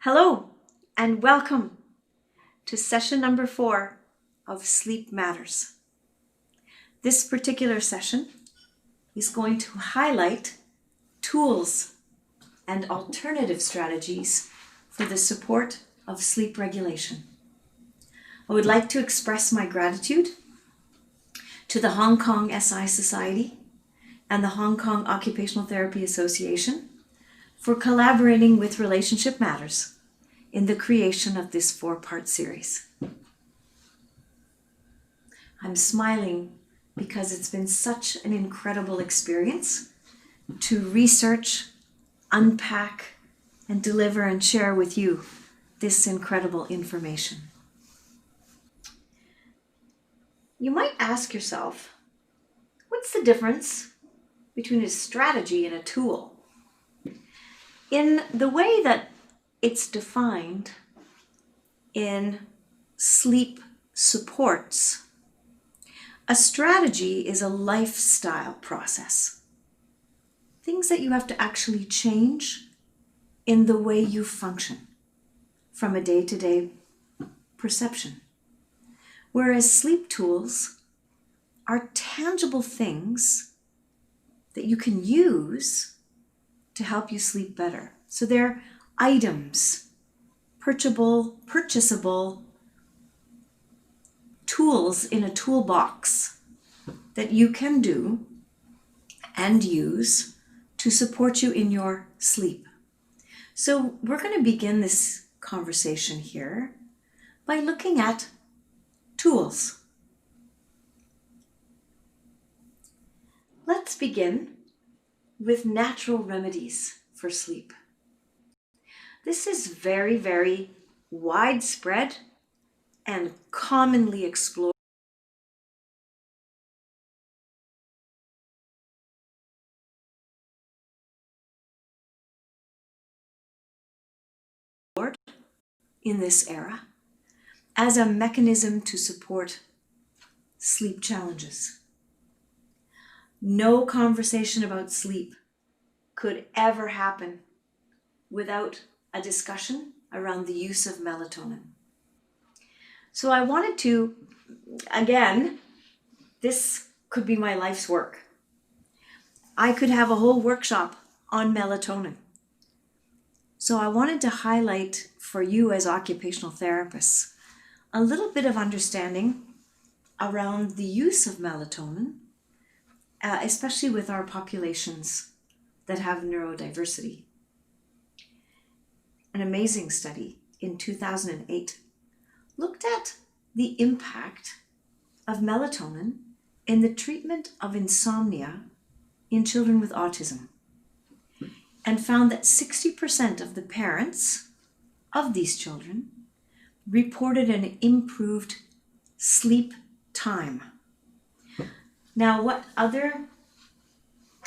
Hello and welcome to session number 4 of Sleep Matters. This particular session is going to highlight tools and alternative strategies for the support of sleep regulation. I would like to express my gratitude to the Hong Kong SI Society and the Hong Kong Occupational Therapy Association for collaborating with Relationship Matters in the creation of this 4-part series. I'm smiling because it's been such an incredible experience to research, unpack, and deliver and share with you this incredible information. You might ask yourself, what's the difference between a strategy and a tool? In the way that it's defined in sleep supports, a strategy is a lifestyle process. Things that you have to actually change in the way you function from a day-to-day perception. Whereas sleep tools are tangible things that you can use to help you sleep better. So they're items, purchasable tools in a toolbox that you can do and use to support you in your sleep. So we're going to begin this conversation here by looking at tools. Let's begin with natural remedies for sleep. This is very, very widespread and commonly explored in this era as a mechanism to support sleep challenges. No conversation about sleep could ever happen without a discussion around the use of melatonin. So I wanted to, again, this could be my life's work. I could have a whole workshop on melatonin. So I wanted to highlight for you as occupational therapists a little bit of understanding around the use of melatonin, especially with our populations that have neurodiversity. An amazing study in 2008 looked at the impact of melatonin in the treatment of insomnia in children with autism, and found that 60% of the parents of these children reported an improved sleep time. Now, what other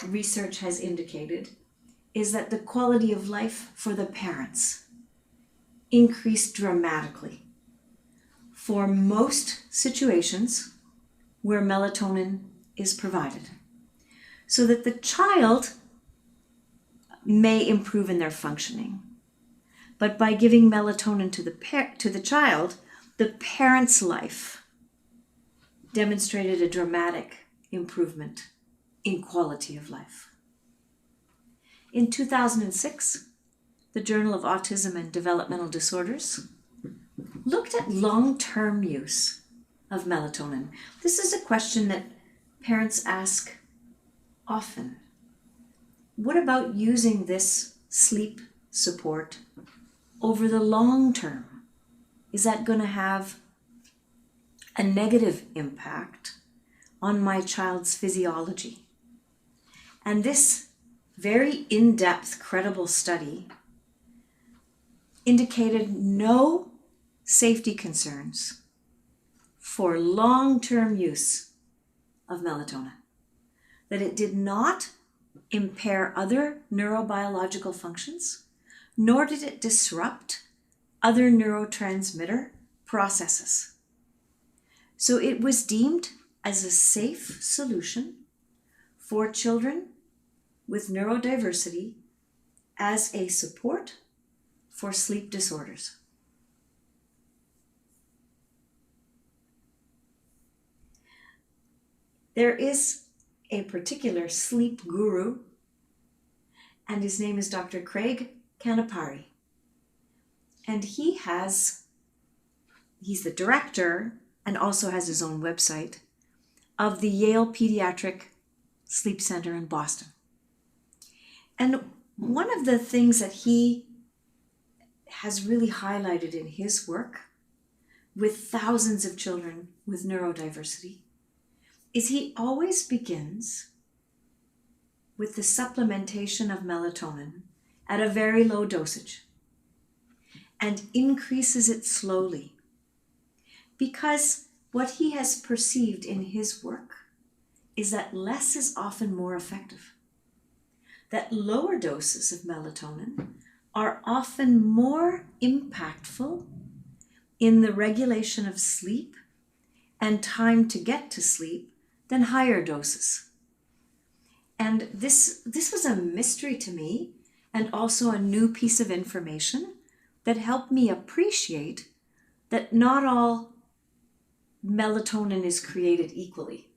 research has indicated is that the quality of life for the parents increased dramatically for most situations where melatonin is provided, so that the child may improve in their functioning. But by giving melatonin to the child, the parent's life demonstrated a dramatic improvement in quality of life. In 2006, the Journal of Autism and Developmental Disorders looked at long-term use of melatonin. This is a question that parents ask often. What about using this sleep support over the long term? Is that going to have a negative impact on my child's physiology? And this very in-depth, credible study indicated no safety concerns for long-term use of melatonin, that it did not impair other neurobiological functions, nor did it disrupt other neurotransmitter processes. So it was deemed as a safe solution for children with neurodiversity as a support for sleep disorders. There is a particular sleep guru, and his name is Dr. Craig Canapari. And he's the director and also has his own website of the Yale Pediatric Sleep Center in Boston. And one of the things that he has really highlighted in his work with thousands of children with neurodiversity is he always begins with the supplementation of melatonin at a very low dosage and increases it slowly, because what he has perceived in his work is that less is often more effective, that lower doses of melatonin are often more impactful in the regulation of sleep and time to get to sleep than higher doses. And this was a mystery to me, and also a new piece of information that helped me appreciate that not all melatonin is created equally.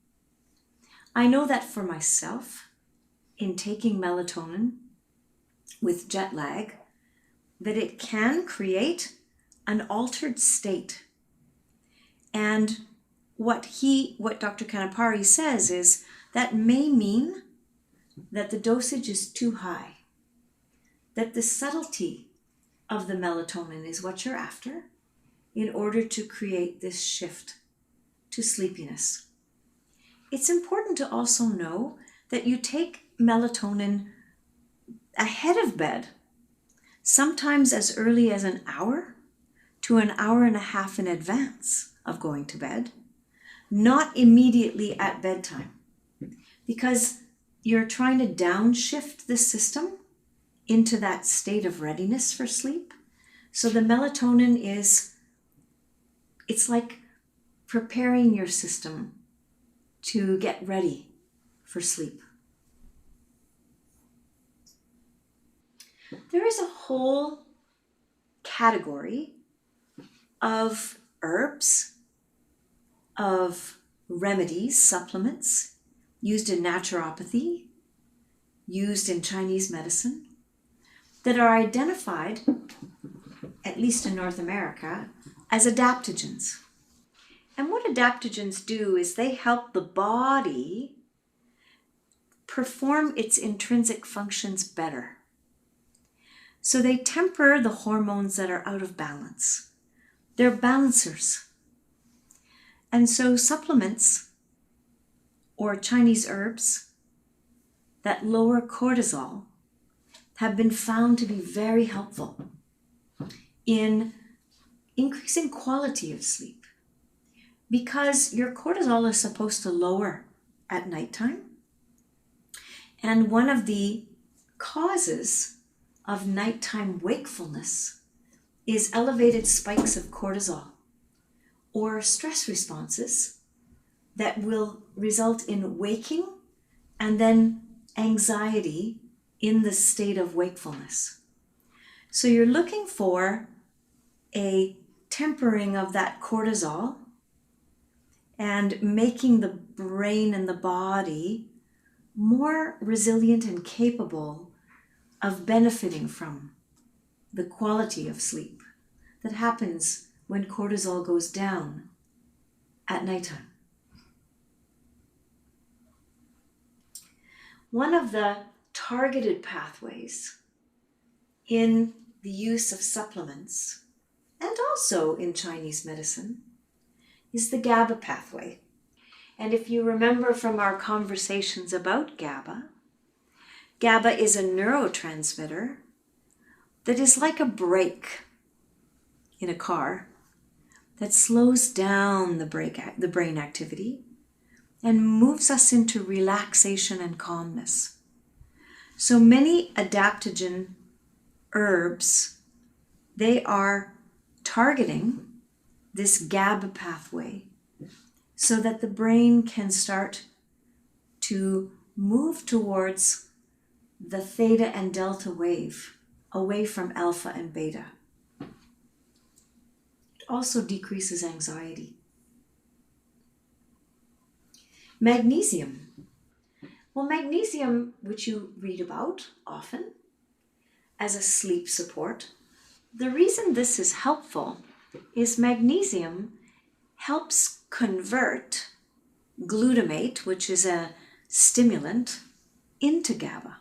I know that for myself, in taking melatonin with jet lag, that it can create an altered state. And what Dr. Canapari says is that may mean that the dosage is too high, that the subtlety of the melatonin is what you're after in order to create this shift to sleepiness. It's important to also know that you take melatonin ahead of bed, sometimes as early as an hour to an hour and a half in advance of going to bed, not immediately at bedtime, because you're trying to downshift the system into that state of readiness for sleep. So the melatonin it's like preparing your system to get ready for sleep. There is a whole category of herbs, of remedies, supplements, used in naturopathy, used in Chinese medicine, that are identified, at least in North America, as adaptogens. And what adaptogens do is they help the body perform its intrinsic functions better. So they temper the hormones that are out of balance. They're balancers. And so supplements or Chinese herbs that lower cortisol have been found to be very helpful in increasing quality of sleep, because your cortisol is supposed to lower at nighttime. And one of the causes of nighttime wakefulness is elevated spikes of cortisol or stress responses that will result in waking and then anxiety in the state of wakefulness. So you're looking for a tempering of that cortisol and making the brain and the body more resilient and capable of benefiting from the quality of sleep that happens when cortisol goes down at nighttime. One of the targeted pathways in the use of supplements, and also in Chinese medicine, is the GABA pathway. And if you remember from our conversations about GABA, GABA is a neurotransmitter that is like a brake in a car that slows down the brain activity and moves us into relaxation and calmness. So many adaptogen herbs, they are targeting this GABA pathway so that the brain can start to move towards the theta and delta wave away from alpha and beta. It also decreases anxiety. Magnesium. Well, magnesium, which you read about often as a sleep support, the reason this is helpful is magnesium helps convert glutamate, which is a stimulant, into GABA.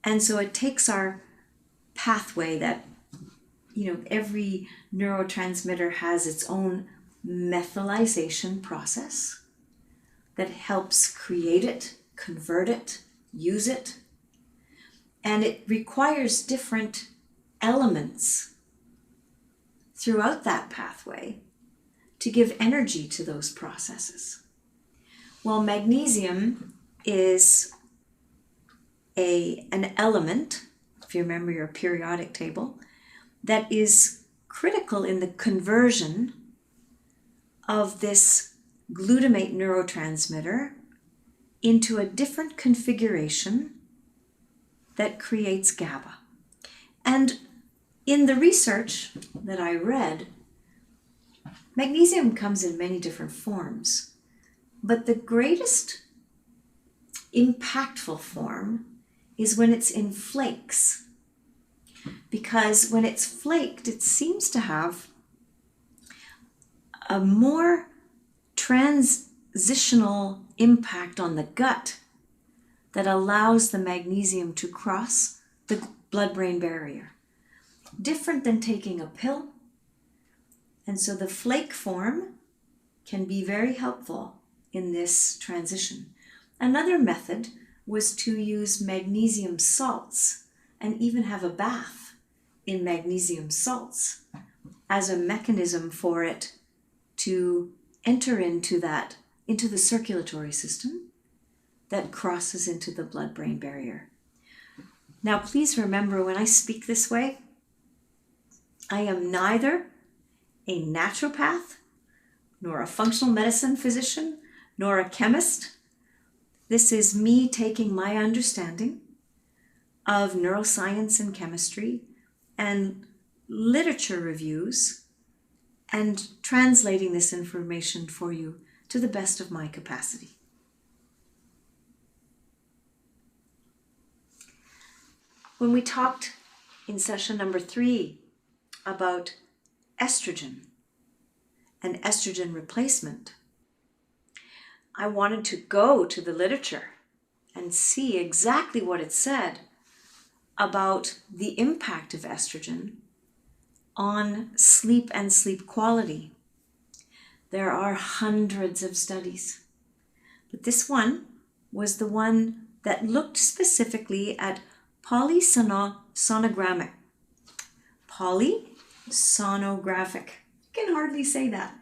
And so it takes our pathway that, every neurotransmitter has its own methylation process that helps create it, convert it, use it. And it requires different elements throughout that pathway to give energy to those processes. Well, magnesium is an element, if you remember your periodic table, that is critical in the conversion of this glutamate neurotransmitter into a different configuration that creates GABA. And in the research that I read, magnesium comes in many different forms, but the greatest impactful form is when it's in flakes. Because when it's flaked, it seems to have a more transitional impact on the gut that allows the magnesium to cross the blood-brain barrier. Different than taking a pill. And so the flake form can be very helpful in this transition. Another method was to use magnesium salts and even have a bath in magnesium salts as a mechanism for it to enter into the circulatory system that crosses into the blood-brain barrier. Now, please remember, when I speak this way, I am neither a naturopath, nor a functional medicine physician, nor a chemist. This is me taking my understanding of neuroscience and chemistry and literature reviews and translating this information for you to the best of my capacity. When we talked in session number 3 about estrogen and estrogen replacement, I wanted to go to the literature and see exactly what it said about the impact of estrogen on sleep and sleep quality. There are hundreds of studies, but this one was the one that looked specifically at polysonographic. Polysonographic. I can hardly say that.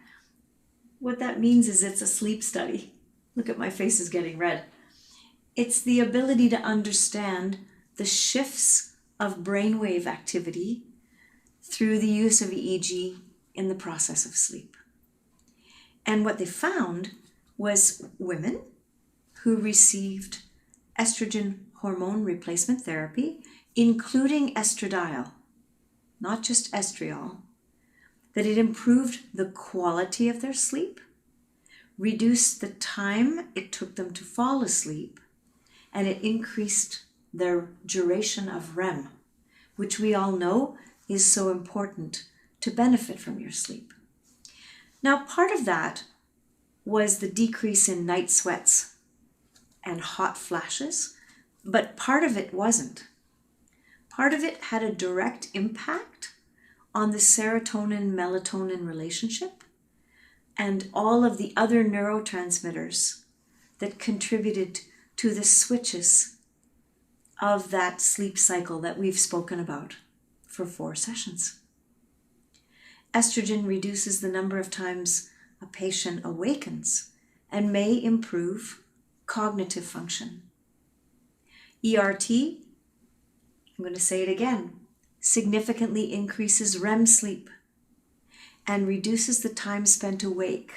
What that means is it's a sleep study. Look at my face is getting red. It's the ability to understand the shifts of brainwave activity through the use of EEG in the process of sleep. And what they found was women who received estrogen hormone replacement therapy, including estradiol, not just estriol, that it improved the quality of their sleep, reduced the time it took them to fall asleep, and it increased their duration of REM, which we all know is so important to benefit from your sleep. Now, part of that was the decrease in night sweats and hot flashes, but part of it wasn't. Part of it had a direct impact on the serotonin-melatonin relationship and all of the other neurotransmitters that contributed to the switches of that sleep cycle that we've spoken about for 4 sessions. Estrogen reduces the number of times a patient awakens and may improve cognitive function. ERT, I'm going to say it again, significantly increases REM sleep and reduces the time spent awake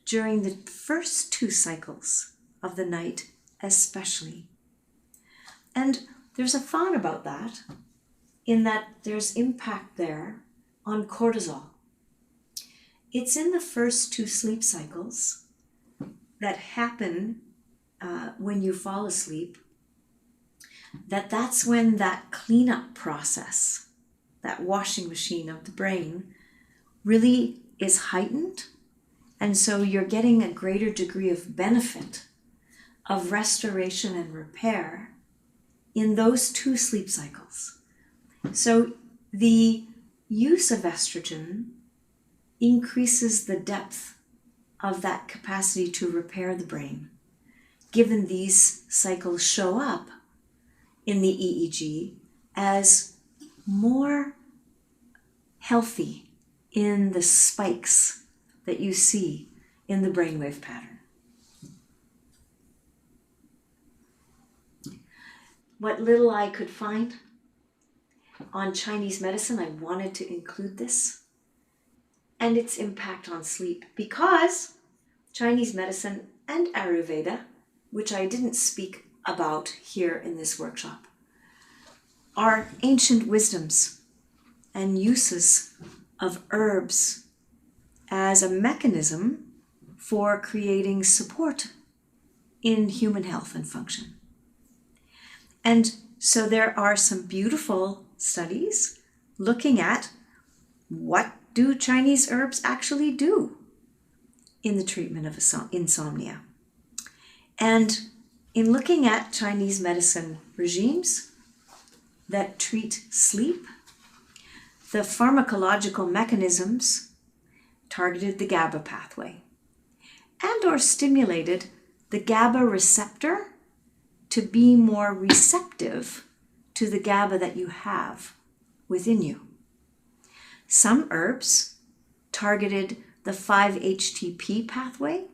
during the first 2 cycles of the night especially. And there's a thought about that, in that there's impact there on cortisol. It's in the first 2 sleep cycles that happen when you fall asleep, that's when that cleanup process, that washing machine of the brain, really is heightened. And so you're getting a greater degree of benefit of restoration and repair in those 2 sleep cycles. So the use of estrogen increases the depth of that capacity to repair the brain, given these cycles show up in the EEG as more healthy in the spikes that you see in the brainwave pattern. What little I could find on Chinese medicine, I wanted to include this and its impact on sleep, because Chinese medicine and Ayurveda, which I didn't speak about here in this workshop, are ancient wisdoms and uses of herbs as a mechanism for creating support in human health and function. And so there are some beautiful studies looking at what do Chinese herbs actually do in the treatment of insomnia. And in looking at Chinese medicine regimes that treat sleep, the pharmacological mechanisms targeted the GABA pathway and or stimulated the GABA receptor to be more receptive to the GABA that you have within you. Some herbs targeted the 5-HTP pathway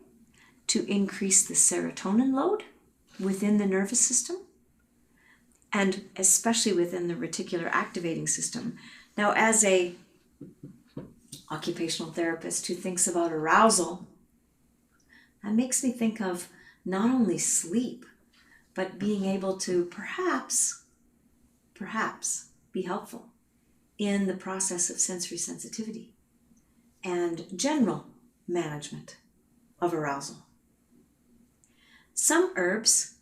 to increase the serotonin load within the nervous system, and especially within the reticular activating system. Now, as a occupational therapist who thinks about arousal, that makes me think of not only sleep, but being able to perhaps be helpful in the process of sensory sensitivity and general management of arousal. Some herbs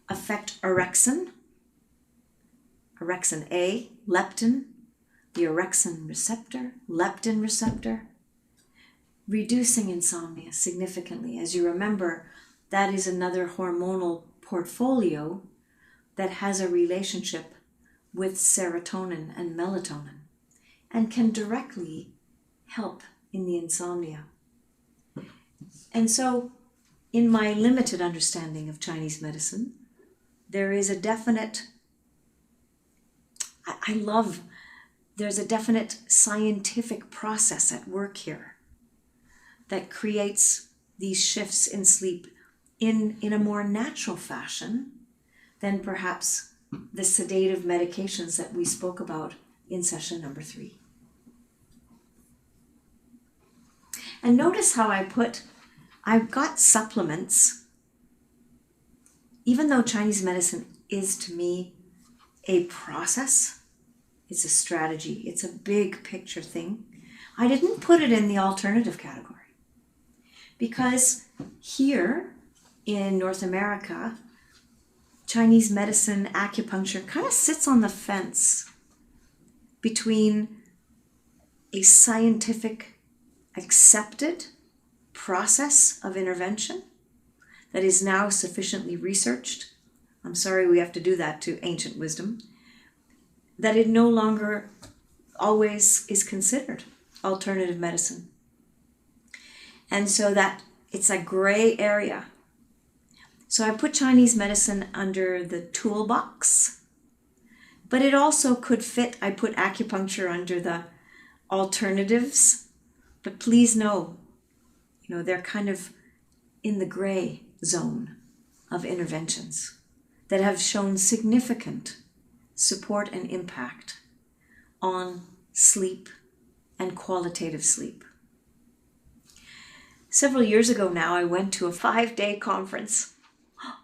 affect orexin A, leptin, the orexin receptor, leptin receptor, reducing insomnia significantly. As you remember, that is another hormonal portfolio that has a relationship with serotonin and melatonin and can directly help in the insomnia. And so, in my limited understanding of Chinese medicine, there is a definite, there's a definite scientific process at work here that creates these shifts in sleep in a more natural fashion than perhaps the sedative medications that we spoke about in session number 3. And notice how I've got supplements. Even though Chinese medicine is to me a process, it's a strategy, it's a big picture thing, I didn't put it in the alternative category. Because here in North America, Chinese medicine, acupuncture kind of sits on the fence between a scientific accepted process of intervention that is now sufficiently researched. I'm sorry we have to do that to ancient wisdom, that it no longer always is considered alternative medicine. And so that it's a gray area. So I put Chinese medicine under the toolbox, but it also could fit, I put acupuncture under the alternatives, but please know, they're kind of in the gray zone of interventions that have shown significant support and impact on sleep and qualitative sleep. Several years ago now, I went to a 5-day conference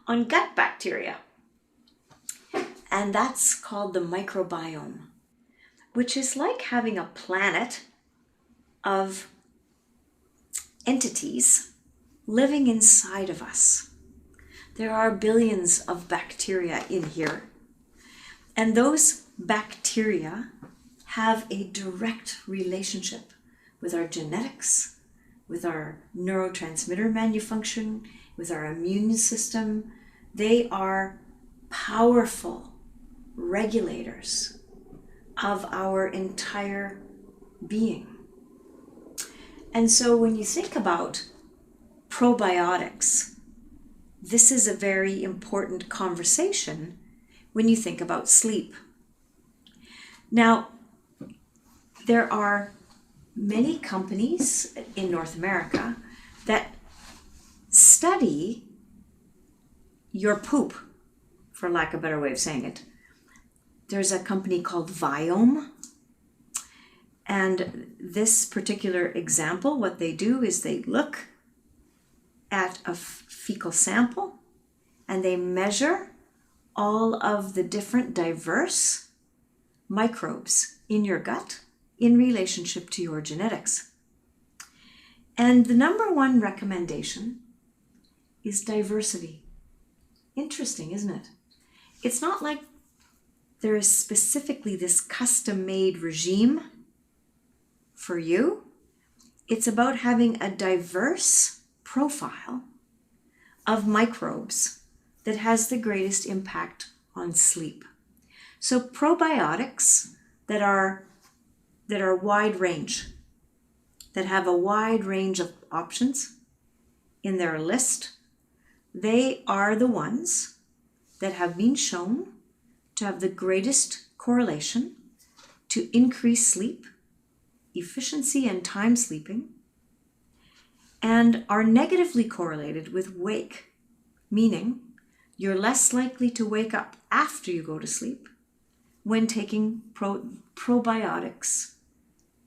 on gut bacteria. And that's called the microbiome, which is like having a planet of entities living inside of us. There are billions of bacteria in here, and those bacteria have a direct relationship with our genetics, with our neurotransmitter malfunction, with our immune system. They are powerful regulators of our entire being. And so when you think about probiotics, this is a very important conversation when you think about sleep. Now, there are many companies in North America that study your poop, for lack of a better way of saying it. There's a company called Biofeedback, and this particular example, what they do is they look at a fecal sample and they measure all of the different diverse microbes in your gut in relationship to your genetics. And the number one recommendation is diversity. Interesting, isn't it? It's not like there is specifically this custom-made regime for you. It's about having a diverse profile of microbes that has the greatest impact on sleep. So probiotics that are wide range, that have a wide range of options in their list, they are the ones that have been shown to have the greatest correlation to increase sleep, efficiency and time sleeping, and are negatively correlated with wake, meaning you're less likely to wake up after you go to sleep when taking probiotics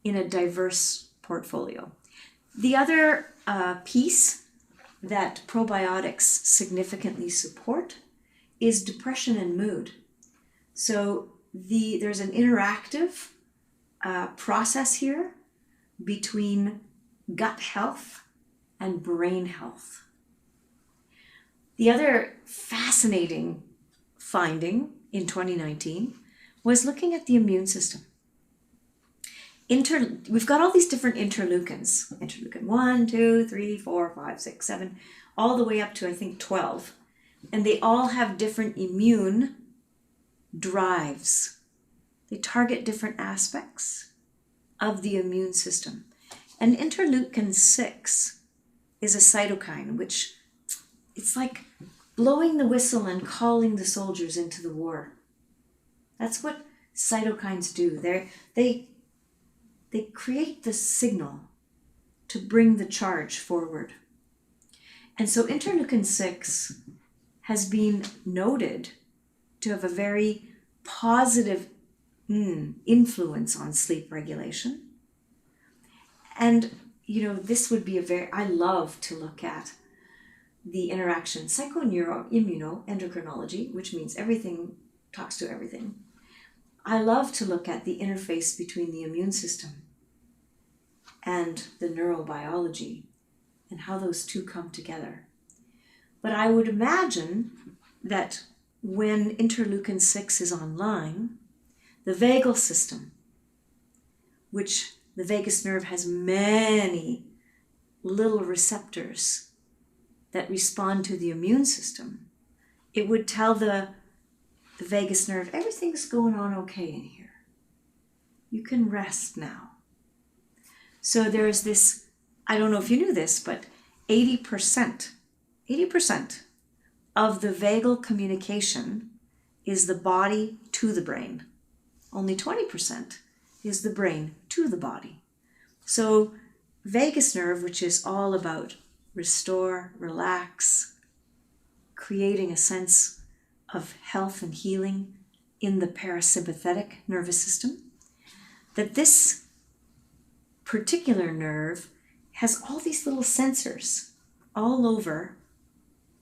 in a diverse portfolio. The other piece that probiotics significantly support is depression and mood. So there's an interactive process here between gut health and brain health. The other fascinating finding in 2019 was looking at the immune system. We've got all these different interleukins, interleukin 1, 2, 3, 4, 5, 6, 7, all the way up to I think 12. And they all have different immune drives. They target different aspects of the immune system. And interleukin 6 is a cytokine, which it's like blowing the whistle and calling the soldiers into the war. That's what cytokines do. They create the signal to bring the charge forward. And so interleukin 6 has been noted to have a very positive influence on sleep regulation. And, this would be I love to look at the interaction, psychoneuroimmunoendocrinology, which means everything talks to everything. I love to look at the interface between the immune system and the neurobiology and how those two come together. But I would imagine that when interleukin 6 is online, the vagal system, which the vagus nerve has many little receptors that respond to the immune system, it would tell the vagus nerve, everything's going on okay in here. You can rest now. So there's this, I don't know if you knew this, but 80% of the vagal communication is the body to the brain. Only 20% is the brain to the body. So vagus nerve, which is all about restore, relax, creating a sense of health and healing in the parasympathetic nervous system, that this particular nerve has all these little sensors all over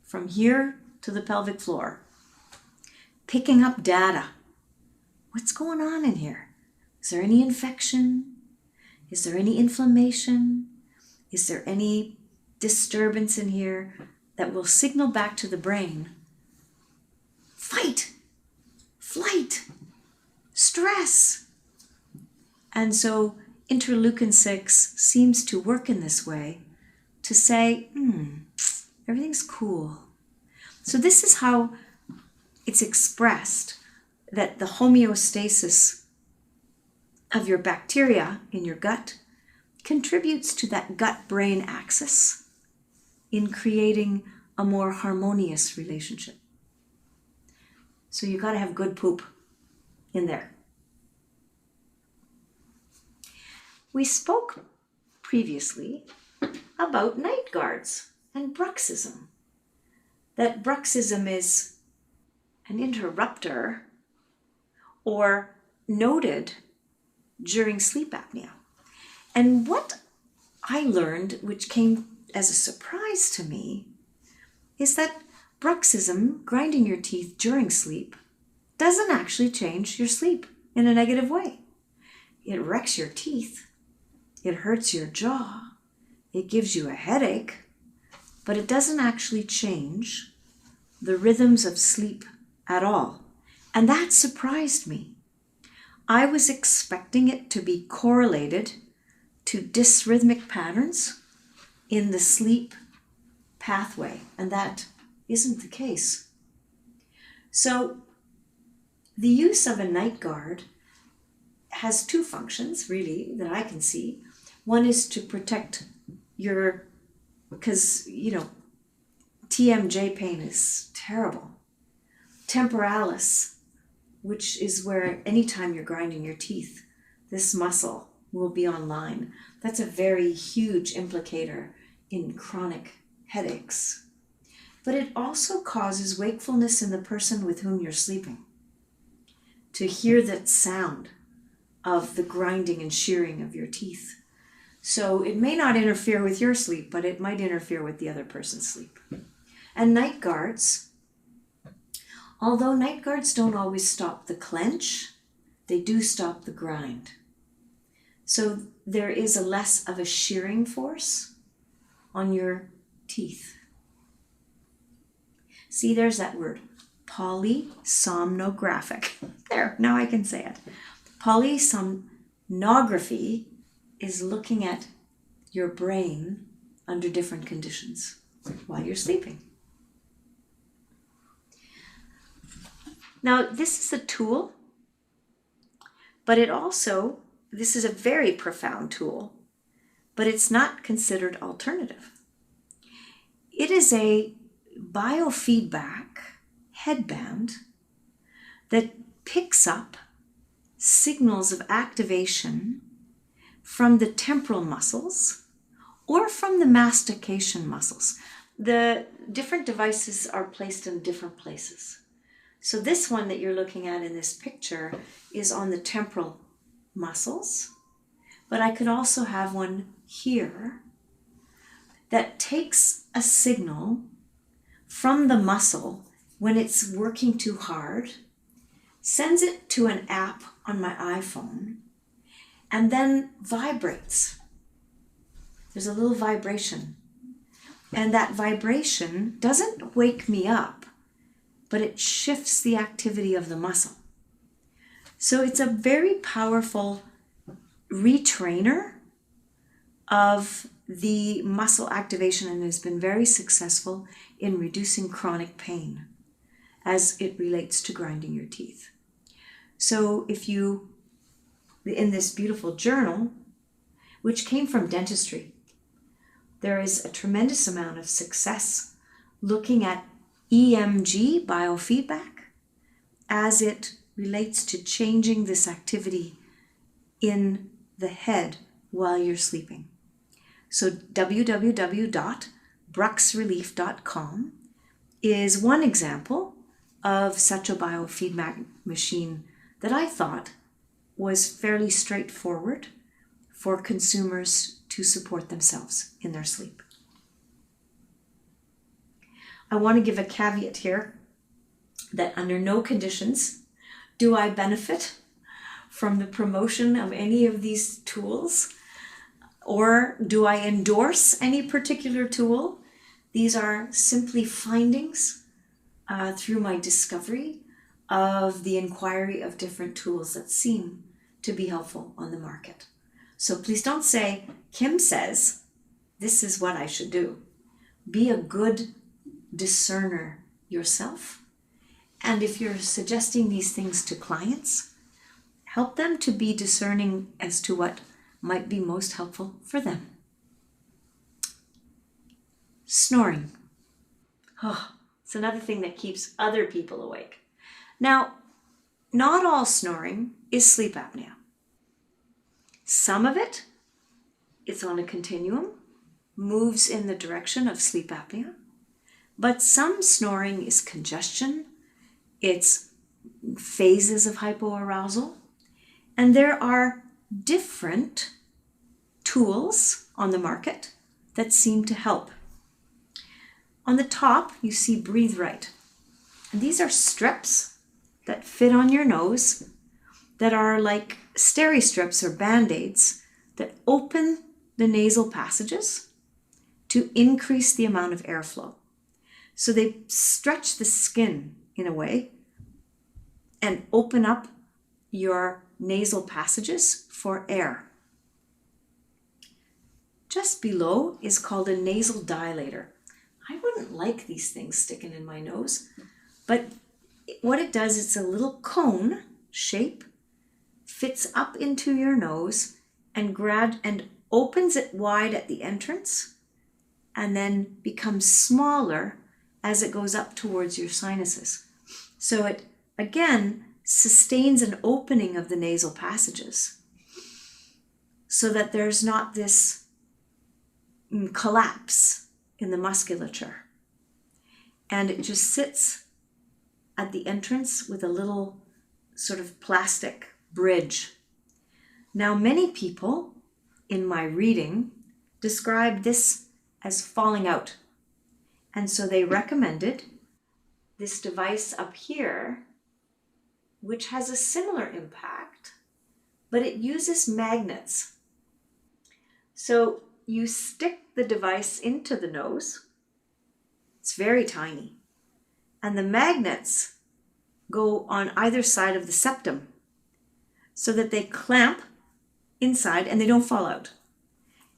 from here to the pelvic floor, picking up data. What's going on in here? Is there any infection? Is there any inflammation? Is there any disturbance in here that will signal back to the brain? Fight, flight, stress. And so interleukin-6 seems to work in this way to say, everything's cool. So this is how it's expressed, that the homeostasis of your bacteria in your gut contributes to that gut-brain axis in creating a more harmonious relationship. So you got to have good poop in there. We spoke previously about night guards and bruxism. That bruxism is an interrupter or noted during sleep apnea. And what I learned, which came as a surprise to me, is that bruxism, grinding your teeth during sleep, doesn't actually change your sleep in a negative way. It wrecks your teeth, it hurts your jaw, it gives you a headache, but it doesn't actually change the rhythms of sleep at all. And that surprised me. I was expecting it to be correlated to dysrhythmic patterns in the sleep pathway, and that isn't the case. So the use of a night guard has two functions, really, that I can see. One is to protect because, TMJ pain is terrible. Temporalis, which is where anytime you're grinding your teeth, this muscle will be online. That's a very huge implicator in chronic headaches. But it also causes wakefulness in the person with whom you're sleeping, to hear that sound of the grinding and shearing of your teeth. So it may not interfere with your sleep, but it might interfere with the other person's sleep. And night guards, although night guards don't always stop the clench, they do stop the grind. So there is less of a shearing force on your teeth. See, there's that word, polysomnographic. There, now I can say it. Polysomnography is looking at your brain under different conditions while you're sleeping. Now, this is a tool, but this is a very profound tool, but it's not considered alternative. It is a biofeedback headband that picks up signals of activation from the temporal muscles or from the mastication muscles. The different devices are placed in different places. So this one that you're looking at in this picture is on the temporal muscles, but I could also have one here that takes a signal from the muscle when it's working too hard, sends it to an app on my iPhone, and then vibrates. There's a little vibration. And that vibration doesn't wake me up, but it shifts the activity of the muscle. So it's a very powerful retrainer of the muscle activation and has been very successful in reducing chronic pain as it relates to grinding your teeth. So in this beautiful journal, which came from dentistry, there is a tremendous amount of success looking at EMG biofeedback as it relates to changing this activity in the head while you're sleeping. So www.bruxrelief.com is one example of such a biofeedback machine that I thought was fairly straightforward for consumers to support themselves in their sleep. I want to give a caveat here that under no conditions do I benefit from the promotion of any of these tools, or do I endorse any particular tool. These are simply findings through my discovery of the inquiry of different tools that seem to be helpful on the market. So please don't say, Kim says, this is what I should do. Be a good discerner yourself. And if you're suggesting these things to clients, help them to be discerning as to what might be most helpful for them. Snoring. Oh, it's another thing that keeps other people awake. Now, not all snoring is sleep apnea. Some of it, it's on a continuum, moves in the direction of sleep apnea. But some snoring is congestion, it's phases of hypoarousal, and there are different tools on the market that seem to help. On the top, you see Breathe Right. And these are strips that fit on your nose that are like steri-strips or band-aids that open the nasal passages to increase the amount of airflow. So they stretch the skin in a way and open up your nasal passages for air. Just below is called a nasal dilator. I wouldn't like these things sticking in my nose, but what it does, it's a little cone shape, fits up into your nose and opens it wide at the entrance and then becomes smaller as it goes up towards your sinuses. So it, again, sustains an opening of the nasal passages so that there's not this collapse in the musculature. And it just sits at the entrance with a little sort of plastic bridge. Now, many people in my reading describe this as falling out. And so they recommended this device up here, which has a similar impact, but it uses magnets. So you stick the device into the nose. It's very tiny. And the magnets go on either side of the septum so that they clamp inside and they don't fall out.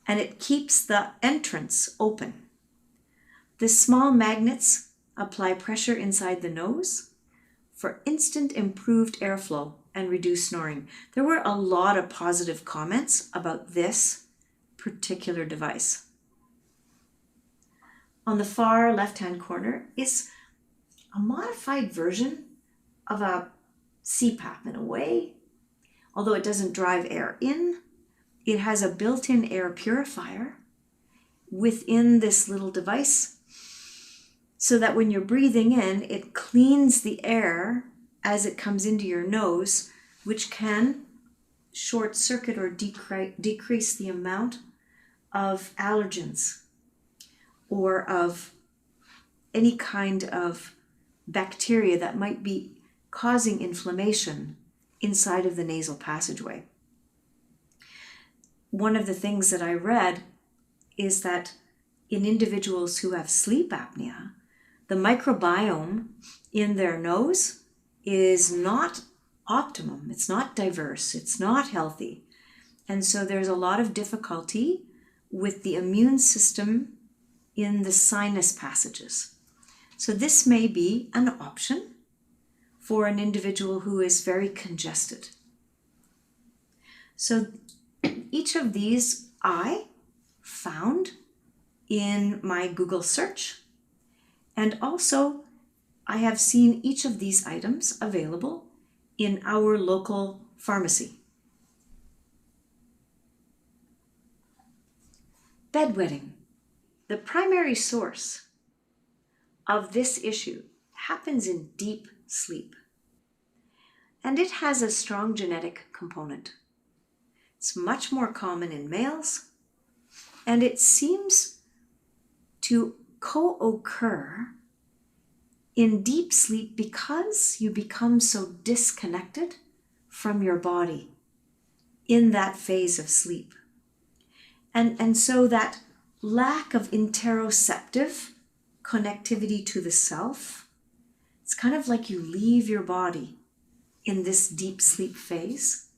And it keeps the entrance open. The small magnets apply pressure inside the nose for instant improved airflow and reduced snoring. There were a lot of positive comments about this particular device. On the far left-hand corner is a modified version of a CPAP in a way. Although it doesn't drive air in, it has a built-in air purifier within this little device so that when you're breathing in, it cleans the air as it comes into your nose, which can short circuit or decrease the amount of allergens or of any kind of bacteria that might be causing inflammation inside of the nasal passageway. One of the things that I read is that in individuals who have sleep apnea, the microbiome in their nose is not optimum. It's not diverse. It's not healthy. And so there's a lot of difficulty with the immune system in the sinus passages. So this may be an option for an individual who is very congested. So each of these I found in my Google search, and also I have seen each of these items available in our local pharmacy. Bedwetting. The primary source of this issue happens in deep sleep, and it has a strong genetic component. It's much more common in males, and it seems to co-occur in deep sleep, because you become so disconnected from your body in that phase of sleep. And so that lack of interoceptive connectivity to the self, it's kind of like you leave your body in this deep sleep phase,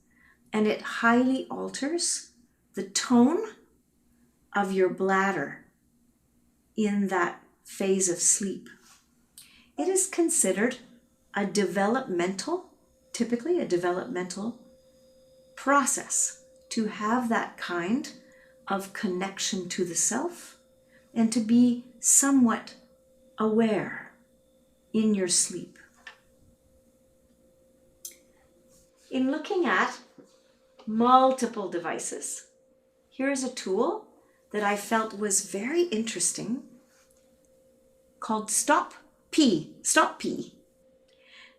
and it highly alters the tone of your bladder in that phase of sleep. It is considered typically a developmental process to have that kind of connection to the self and to be somewhat aware in your sleep. In looking at multiple devices, here's a tool that I felt was very interesting called Stopee.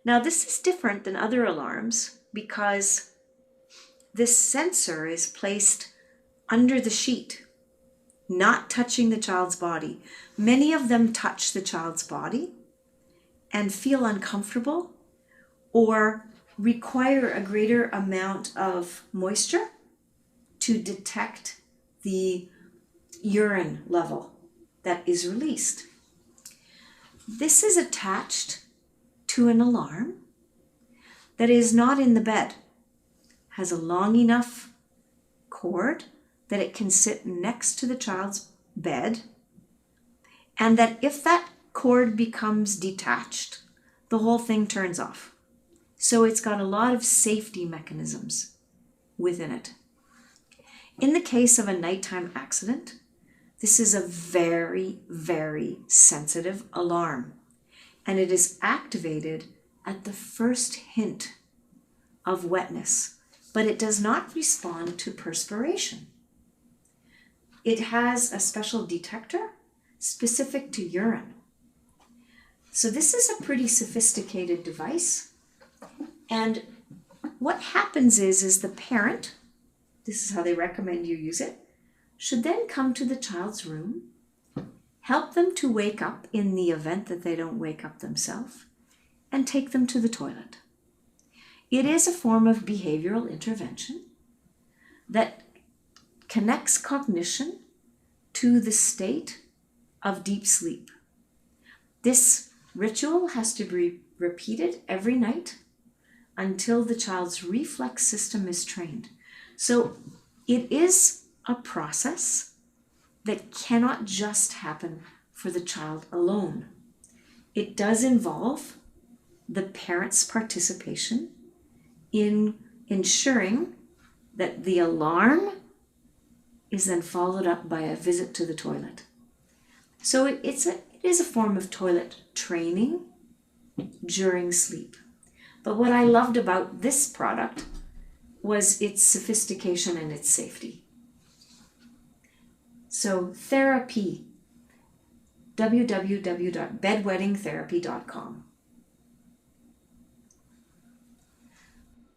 Now this is different than other alarms because this sensor is placed under the sheet, not touching the child's body. Many of them touch the child's body and feel uncomfortable or require a greater amount of moisture to detect the urine level that is released. This is attached to an alarm that is not in the bed, has a long enough cord that it can sit next to the child's bed, and that if that cord becomes detached, the whole thing turns off. So it's got a lot of safety mechanisms within it. In the case of a nighttime accident, this is a very, very sensitive alarm, and it is activated at the first hint of wetness, but it does not respond to perspiration. It has a special detector specific to urine. So this is a pretty sophisticated device, and what happens is the parent, this is how they recommend you use it, should then come to the child's room, help them to wake up in the event that they don't wake up themselves, and take them to the toilet. It is a form of behavioral intervention that connects cognition to the state of deep sleep. This ritual has to be repeated every night until the child's reflex system is trained. So it is a process that cannot just happen for the child alone. It does involve the parent's participation in ensuring that the alarm is then followed up by a visit to the toilet. So it is a form of toilet training during sleep. But what I loved about this product was its sophistication and its safety. So therapy, www.bedwettingtherapy.com.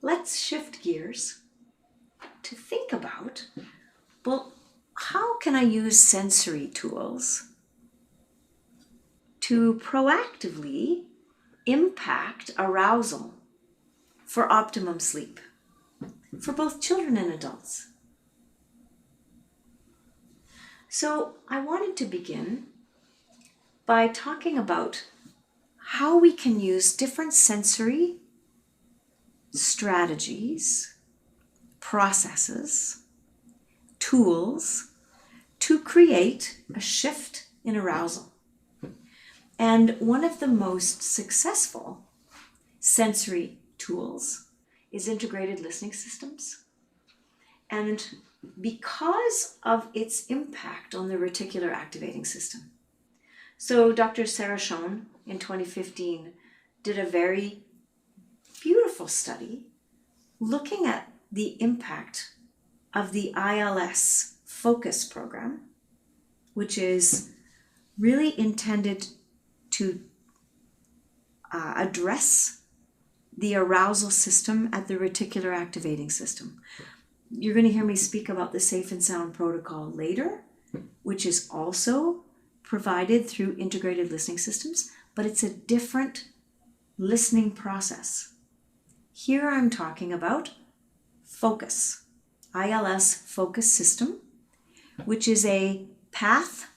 Let's shift gears to think about, well, how can I use sensory tools to proactively impact arousal for optimum sleep for both children and adults? So I wanted to begin by talking about how we can use different sensory strategies, processes, tools to create a shift in arousal. And one of the most successful sensory tools is integrated listening systems. And because of its impact on the reticular activating system. So Dr. Sarah Schoen in 2015 did a very beautiful study looking at the impact of the ILS focus program, which is really intended to address the arousal system at the reticular activating system. You're going to hear me speak about the Safe and Sound protocol later, which is also provided through integrated listening systems, but it's a different listening process. Here I'm talking about focus, ILS focus system, which is a path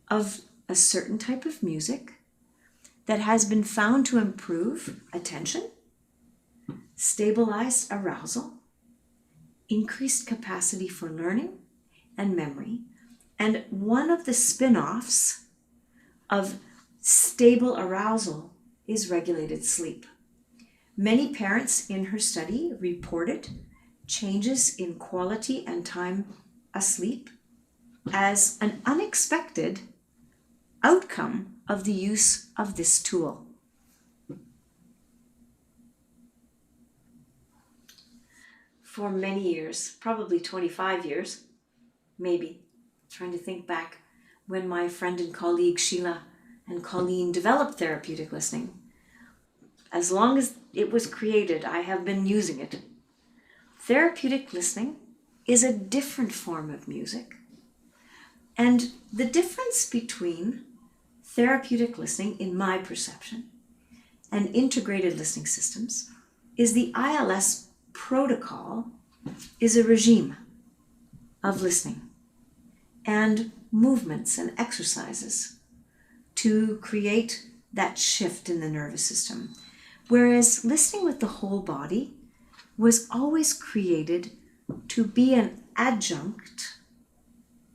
of a certain type of music that has been found to improve attention, stabilize arousal, increased capacity for learning and memory, and one of the spin-offs of stable arousal is regulated sleep. Many parents in her study reported changes in quality and time asleep as an unexpected outcome of the use of this tool. For many years, probably 25 years, maybe, trying to think back when my friend and colleague Sheila and Colleen developed therapeutic listening. As long as it was created, I have been using it. Therapeutic listening is a different form of music. And the difference between therapeutic listening, in my perception, and integrated listening systems is the ILS protocol is a regime of listening and movements and exercises to create that shift in the nervous system. Whereas listening with the whole body was always created to be an adjunct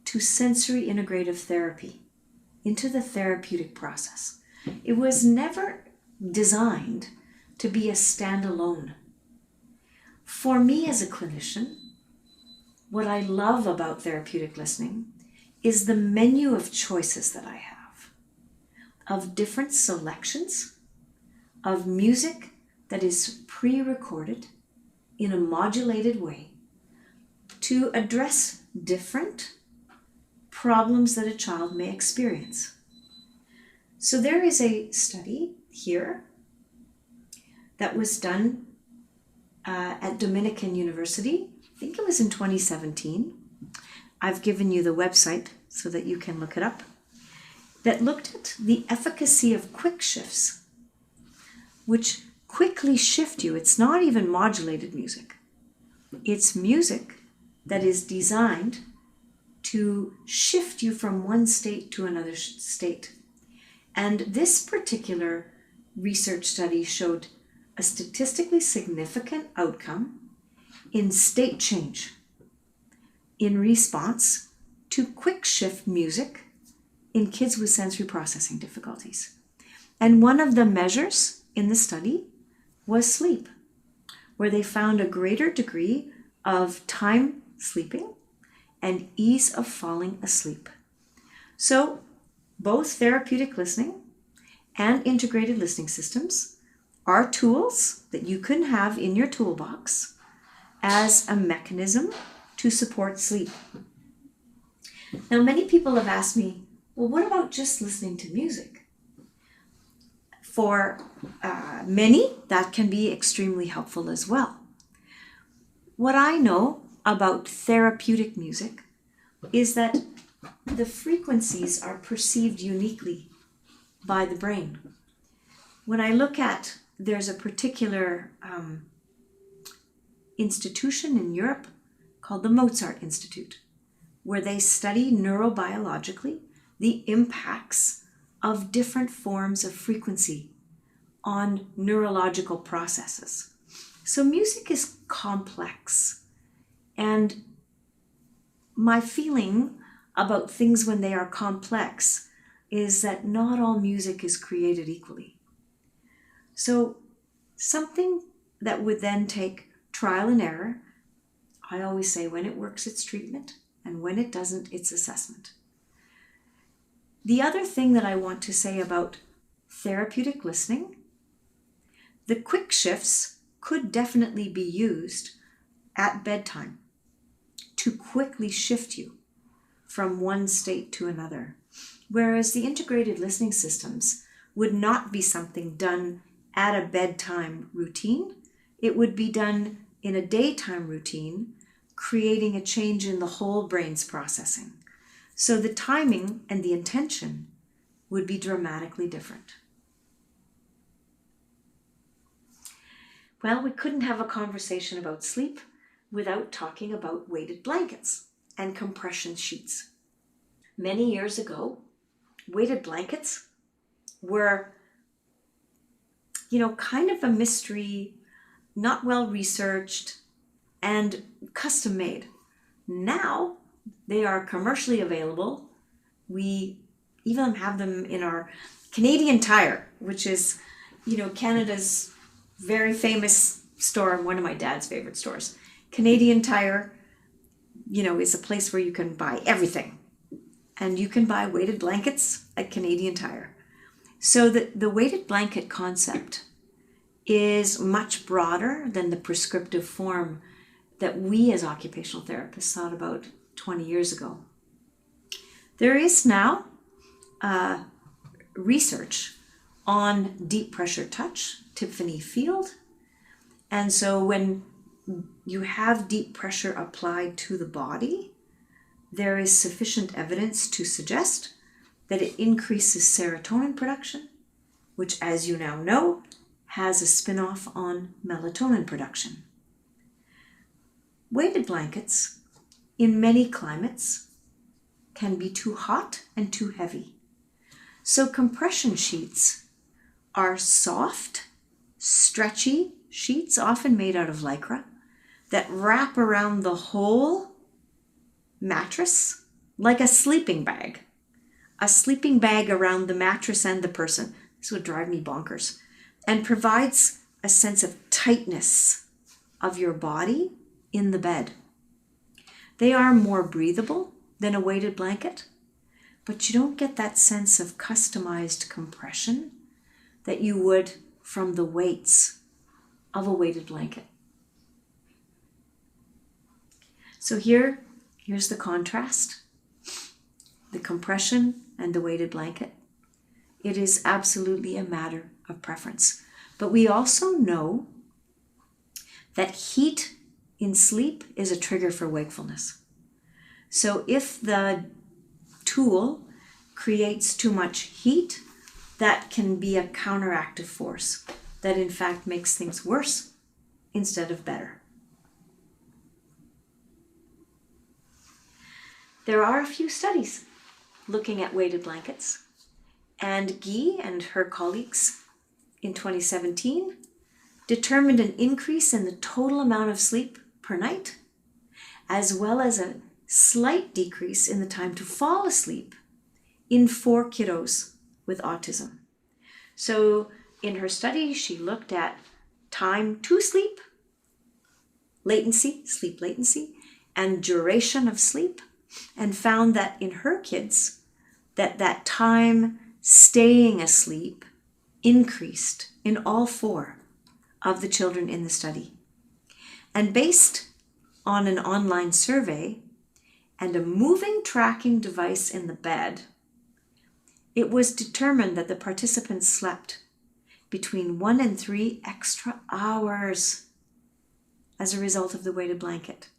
to sensory integrative therapy, into the therapeutic process. It was never designed to be a standalone. For me as a clinician, what I love about therapeutic listening is the menu of choices that I have, of different selections, of music that is pre-recorded in a modulated way to address different problems that a child may experience. So there is a study here that was done at Dominican University. I think it was in 2017. I've given you the website so that you can look it up. That looked at the efficacy of quick shifts, which quickly shift you. It's not even modulated music. It's music that is designed to shift you from one state to another state. And this particular research study showed a statistically significant outcome in state change in response to quick shift music in kids with sensory processing difficulties. And one of the measures in the study was sleep, where they found a greater degree of time sleeping and ease of falling asleep. So both therapeutic listening and integrated listening systems are tools that you can have in your toolbox as a mechanism to support sleep. Now, many people have asked me, well, what about just listening to music? For many, that can be extremely helpful as well. What I know about therapeutic music is that the frequencies are perceived uniquely by the brain. When I look at, there's a particular institution in Europe called the Mozart Institute, where they study neurobiologically the impacts of different forms of frequency on neurological processes. So music is complex, and my feeling about things when they are complex is that not all music is created equally. So something that would then take trial and error, I always say when it works, it's treatment, and when it doesn't, it's assessment. The other thing that I want to say about therapeutic listening, the quick shifts could definitely be used at bedtime to quickly shift you from one state to another. Whereas the integrated listening systems would not be something done at a bedtime routine. It would be done in a daytime routine, creating a change in the whole brain's processing. So the timing and the intention would be dramatically different. Well, we couldn't have a conversation about sleep without talking about weighted blankets and compression sheets. Many years ago, weighted blankets were, kind of a mystery, not well researched, and custom made. Now they are commercially available. We even have them in our Canadian Tire, which is, Canada's very famous store and one of my dad's favorite stores. Canadian Tire, is a place where you can buy everything. And you can buy weighted blankets at Canadian Tire. So the weighted blanket concept is much broader than the prescriptive form that we as occupational therapists thought about 20 years ago. There is now research on deep pressure touch, Tiffany Field. And so when you have deep pressure applied to the body, there is sufficient evidence to suggest that it increases serotonin production, which, as you now know, has a spin-off on melatonin production. Weighted blankets, in many climates, can be too hot and too heavy. So compression sheets are soft, stretchy sheets, often made out of Lycra, that wrap around the whole mattress like a sleeping bag. A sleeping bag around the mattress and the person. This would drive me bonkers. And provides a sense of tightness of your body in the bed. They are more breathable than a weighted blanket, but you don't get that sense of customized compression that you would from the weights of a weighted blanket. So here's the contrast. The compression and the weighted blanket. It is absolutely a matter of preference. But we also know that heat in sleep is a trigger for wakefulness. So if the tool creates too much heat, that can be a counteractive force that in fact makes things worse instead of better. There are a few studies looking at weighted blankets, and Guy and her colleagues in 2017 determined an increase in the total amount of sleep per night, as well as a slight decrease in the time to fall asleep in 4 kiddos with autism. So in her study, she looked at time to sleep, sleep latency, and duration of sleep, and found that in her kids, that time staying asleep increased in all 4 of the children in the study. And based on an online survey and a moving tracking device in the bed, it was determined that the participants slept between 1 and 3 extra hours as a result of the weighted blanket.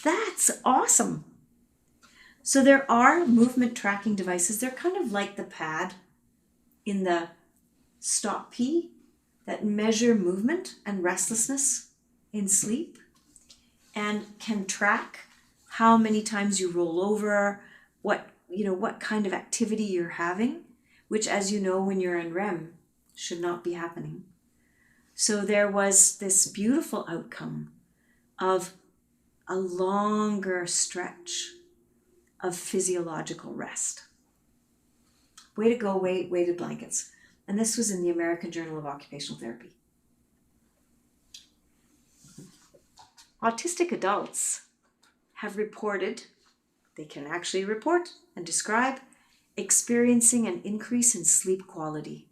That's awesome. So there are movement tracking devices. They're kind of like the pad in the Stopee that measure movement and restlessness in sleep and can track how many times you roll over, what kind of activity you're having, which, as you know, when you're in REM, should not be happening. So there was this beautiful outcome of a longer stretch of physiological rest. Way to go, weighted blankets. And this was in the American Journal of Occupational Therapy. Autistic adults have reported, they can actually report and describe, experiencing an increase in sleep quality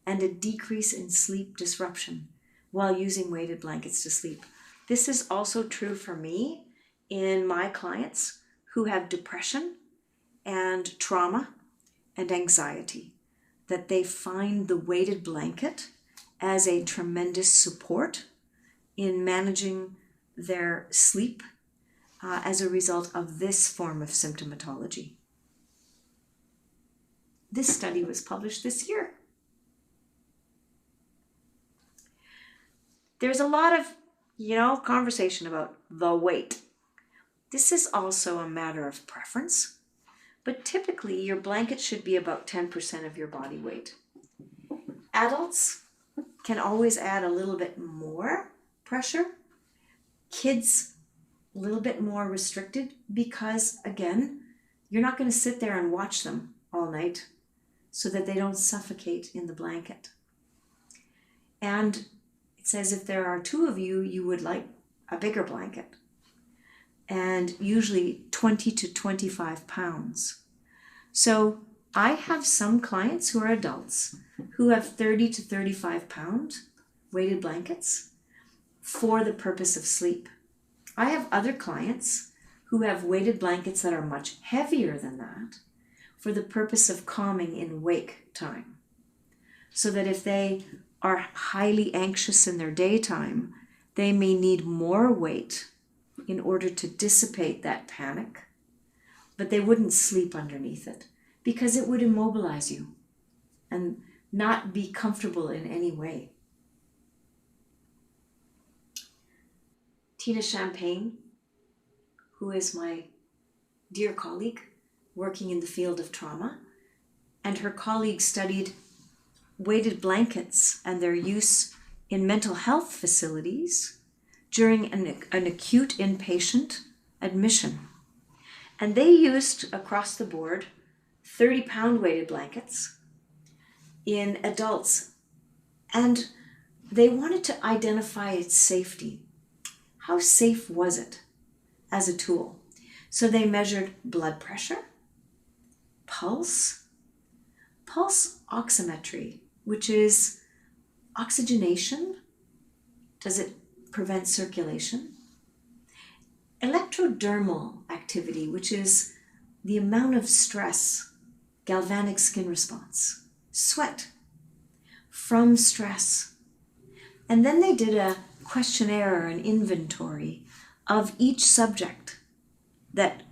and a decrease in sleep disruption while using weighted blankets to sleep. This is also true for me in my clients who have depression and trauma and anxiety, that they find the weighted blanket as a tremendous support in managing their sleep as a result of this form of symptomatology. This study was published this year. There's a lot of, conversation about the weight. This is also a matter of preference, but typically your blanket should be about 10% of your body weight. Adults can always add a little bit more pressure. Kids, a little bit more restricted because, again, you're not going to sit there and watch them all night so that they don't suffocate in the blanket. And it says if there are two of you, you would like a bigger blanket. And usually 20 to 25 pounds. So I have some clients who are adults who have 30 to 35 pound weighted blankets for the purpose of sleep. I have other clients who have weighted blankets that are much heavier than that for the purpose of calming in wake time. So that if they are highly anxious in their daytime, they may need more weight in order to dissipate that panic, but they wouldn't sleep underneath it because it would immobilize you and not be comfortable in any way. Tina Champagne, who is my dear colleague working in the field of trauma, and her colleagues studied weighted blankets and their use in mental health facilities during an acute inpatient admission. And they used, across the board, 30-pound weighted blankets in adults. And they wanted to identify its safety. How safe was it as a tool? So they measured blood pressure, pulse oximetry, which is oxygenation. Does it prevent circulation? Electrodermal activity, which is the amount of stress, galvanic skin response, sweat from stress. And then they did a questionnaire or an inventory of each subject that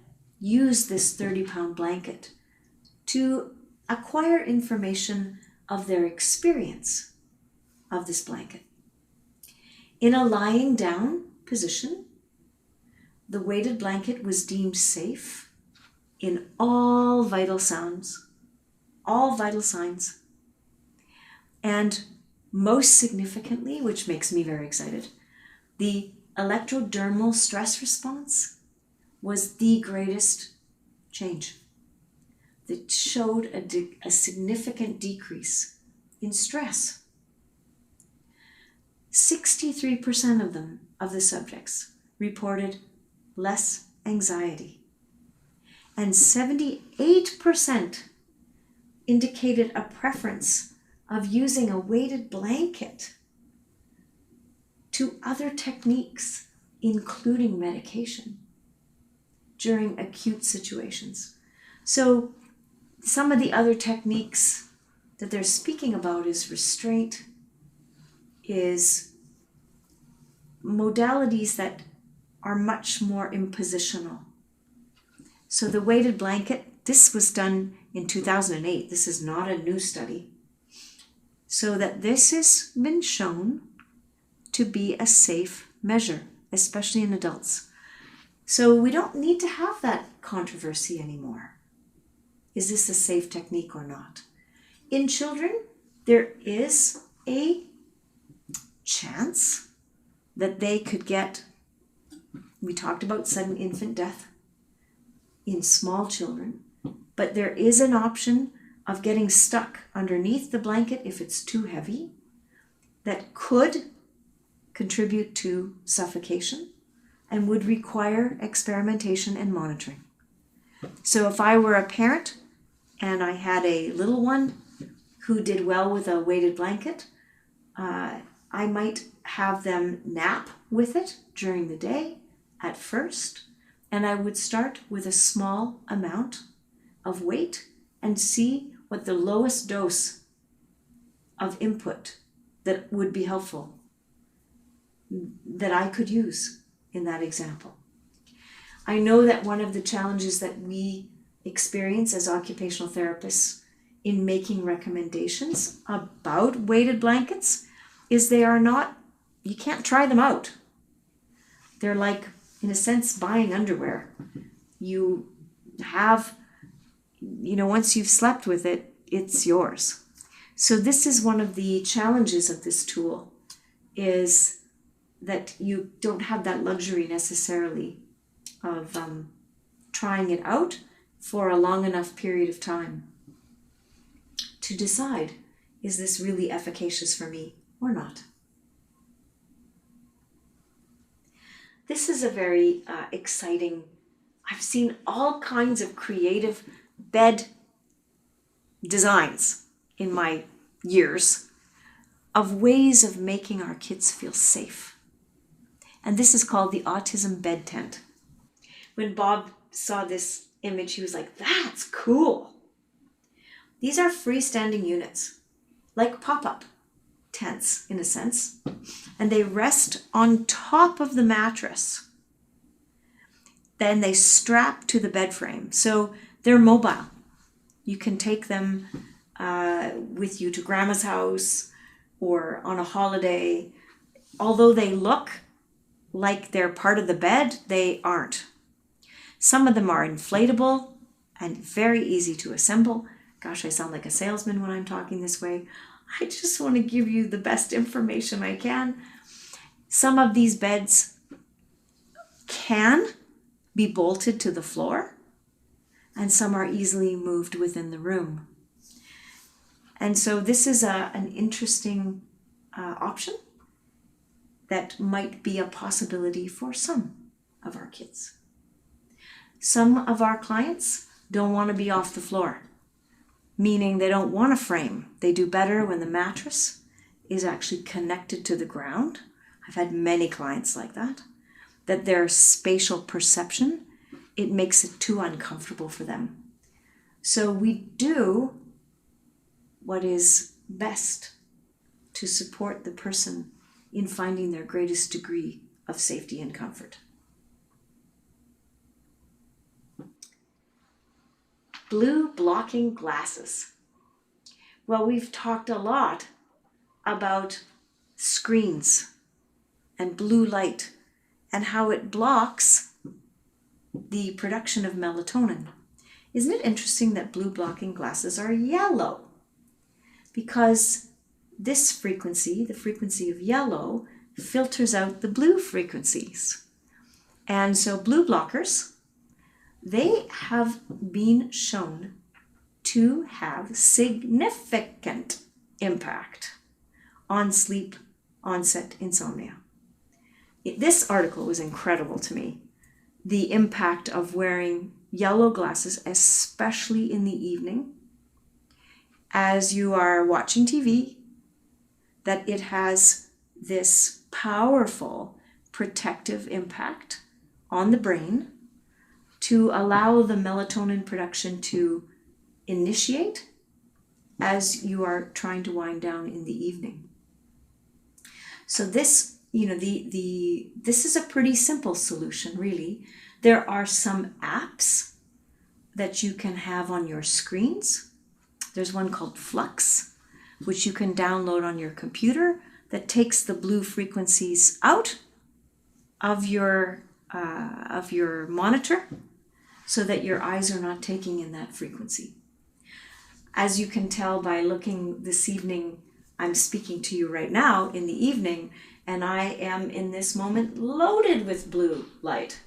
used this 30-pound blanket to acquire information of their experience of this blanket. In a lying down position, the weighted blanket was deemed safe in all vital signs. And most significantly, which makes me very excited, the electrodermal stress response was the greatest change. That showed a significant decrease in stress. 63% of the subjects reported less anxiety, and 78% indicated a preference of using a weighted blanket to other techniques, including medication, during acute situations. So some of the other techniques that they're speaking about is restraint, is modalities that are much more impositional. So the weighted blanket, this was done in 2008. This is not a new study. So that this has been shown to be a safe measure, especially in adults. So we don't need to have that controversy anymore. Is this a safe technique or not? In children, there is a chance that they could get, we talked about sudden infant death in small children, but there is an option of getting stuck underneath the blanket if it's too heavy that could contribute to suffocation and would require experimentation and monitoring. So if I were a parent and I had a little one who did well with a weighted blanket, I might have them nap with it during the day at first, and I would start with a small amount of weight and see what the lowest dose of input that would be helpful that I could use in that example. I know that one of the challenges that we experience as occupational therapists in making recommendations about weighted blankets is they are not you can't try them out. They're like, in a sense, buying underwear. You have, once you've slept with it, it's yours. So this is one of the challenges of this tool, is that you don't have that luxury necessarily of trying it out for a long enough period of time to decide, is this really efficacious for me or not? This is a very exciting, I've seen all kinds of creative bed designs in my years of ways of making our kids feel safe. And this is called the Autism Bed Tent. When Bob saw this image, he was like, that's cool. These are freestanding units, like pop-up tents in a sense, and they rest on top of the mattress. Then they strap to the bed frame, so they're mobile. You can take them with you to grandma's house or on a holiday. Although they look like they're part of the bed, they aren't. Some of them are inflatable and very easy to assemble. Gosh, I sound like a salesman when I'm talking this way. I just want to give you the best information I can. Some of these beds can be bolted to the floor, and some are easily moved within the room. And so this is an interesting option that might be a possibility for some of our kids. Some of our clients don't want to be off the floor, meaning they don't want a frame. They do better when the mattress is actually connected to the ground. I've had many clients like that their spatial perception, it makes it too uncomfortable for them. So we do what is best to support the person in finding their greatest degree of safety and comfort. Blue blocking glasses. Well, we've talked a lot about screens and blue light and how it blocks the production of melatonin. Isn't it interesting that blue blocking glasses are yellow? Because this frequency, the frequency of yellow, filters out the blue frequencies. And so blue blockers, they have been shown to have significant impact on sleep onset insomnia. This article was incredible to me. The impact of wearing yellow glasses, especially in the evening, as you are watching TV, that it has this powerful protective impact on the brain to allow the melatonin production to initiate as you are trying to wind down in the evening. So this, this is a pretty simple solution, really. There are some apps that you can have on your screens. There's one called Flux, which you can download on your computer, that takes the blue frequencies out of your monitor so that your eyes are not taking in that frequency. As you can tell by looking this evening, I'm speaking to you right now in the evening, and I am in this moment loaded with blue light.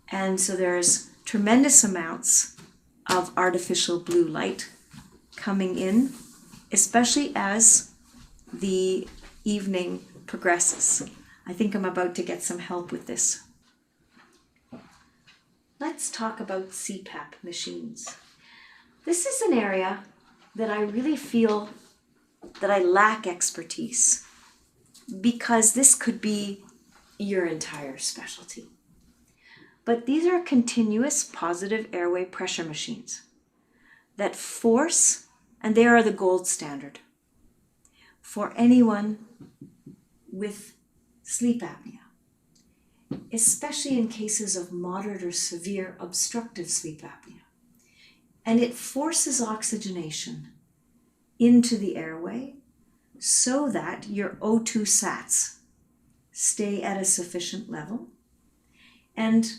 And so there's tremendous amounts of artificial blue light coming in, especially as the evening progresses. I think I'm about to get some help with this. Let's talk about CPAP machines. This is an area that I really feel that I lack expertise, because this could be your entire specialty. But these are continuous positive airway pressure machines that force, and they are the gold standard for anyone with sleep apnea, especially in cases of moderate or severe obstructive sleep apnea. And it forces oxygenation into the airway so that your O2 sats stay at a sufficient level. And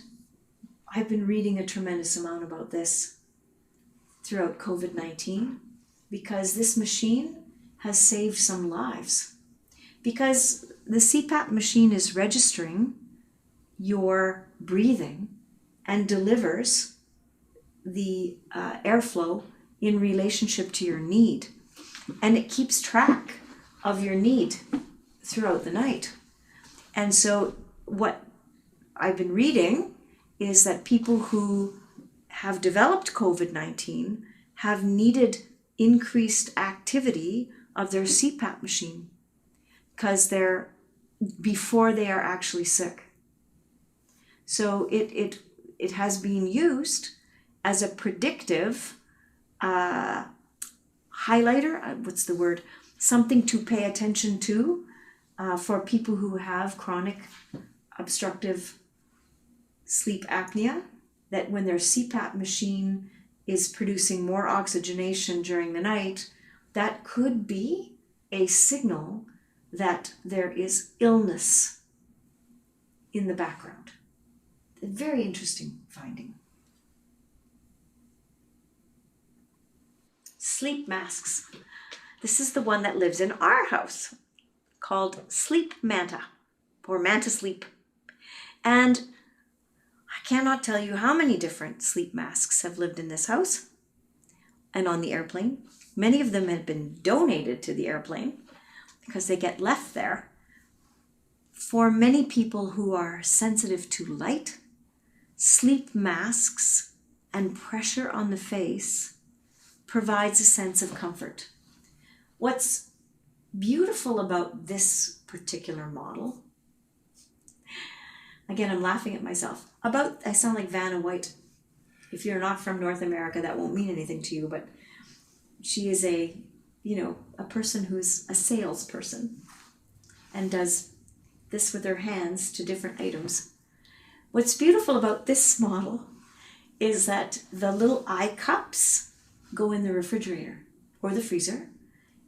I've been reading a tremendous amount about this throughout COVID-19 because this machine has saved some lives. Because the CPAP machine is registering your breathing and delivers the airflow in relationship to your need. And it keeps track of your need throughout the night. And so what I've been reading is that people who have developed COVID-19 have needed increased activity of their CPAP machine because before they are actually sick. So it has been used as a predictive highlighter, what's the word? Something to pay attention to for people who have chronic obstructive sleep apnea, that when their CPAP machine is producing more oxygenation during the night, that could be a signal that there is illness in the background. A very interesting finding. Sleep masks. This is the one that lives in our house, called Sleep Manta, or Manta Sleep. And I cannot tell you how many different sleep masks have lived in this house and on the airplane. Many of them have been donated to the airplane because they get left there. For many people who are sensitive to light, sleep masks and pressure on the face provides a sense of comfort. What's beautiful about this particular model, again, I'm laughing at myself. I sound like Vanna White. If you're not from North America, that won't mean anything to you, but she is a person who's a salesperson and does this with her hands to different items. What's beautiful about this model is that the little eye cups go in the refrigerator or the freezer,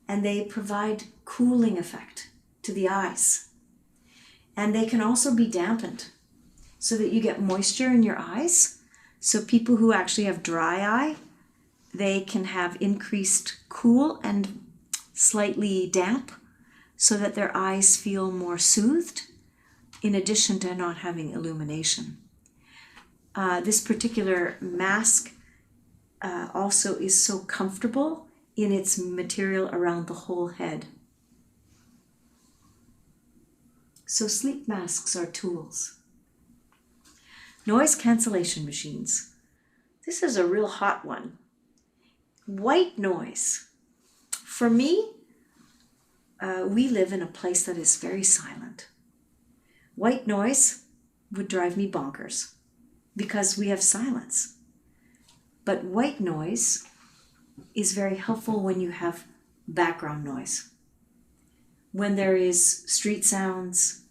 and they provide cooling effect to the eyes. And they can also be dampened so that you get moisture in your eyes. So people who actually have dry eye, they can have increased cool and slightly damp so that their eyes feel more soothed, in addition to not having illumination. This particular mask also is so comfortable in its material around the whole head. So sleep masks are tools. Noise cancellation machines. This is a real hot one. White noise. For me, we live in a place that is very silent. White noise would drive me bonkers because we have silence. But white noise is very helpful when you have background noise. When there is street sounds,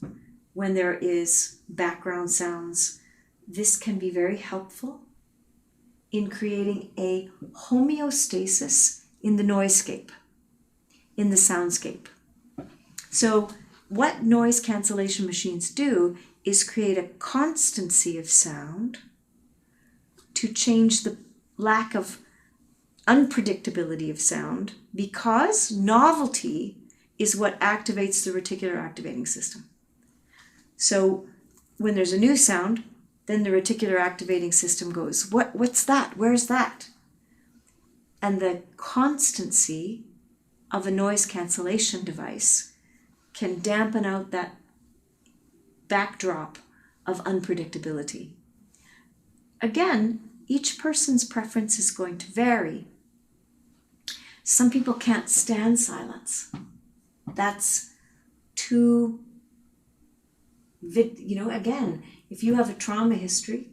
when there is background sounds, this can be very helpful in creating a homeostasis in the noisescape, in the soundscape. So what noise cancellation machines do is create a constancy of sound to change the lack of unpredictability of sound, because novelty is what activates the reticular activating system. So when there's a new sound, then the reticular activating system goes, what's that? Where's that? And the constancy of a noise cancellation device can dampen out that backdrop of unpredictability. Again, each person's preference is going to vary. Some people can't stand silence. That's too, again, if you have a trauma history,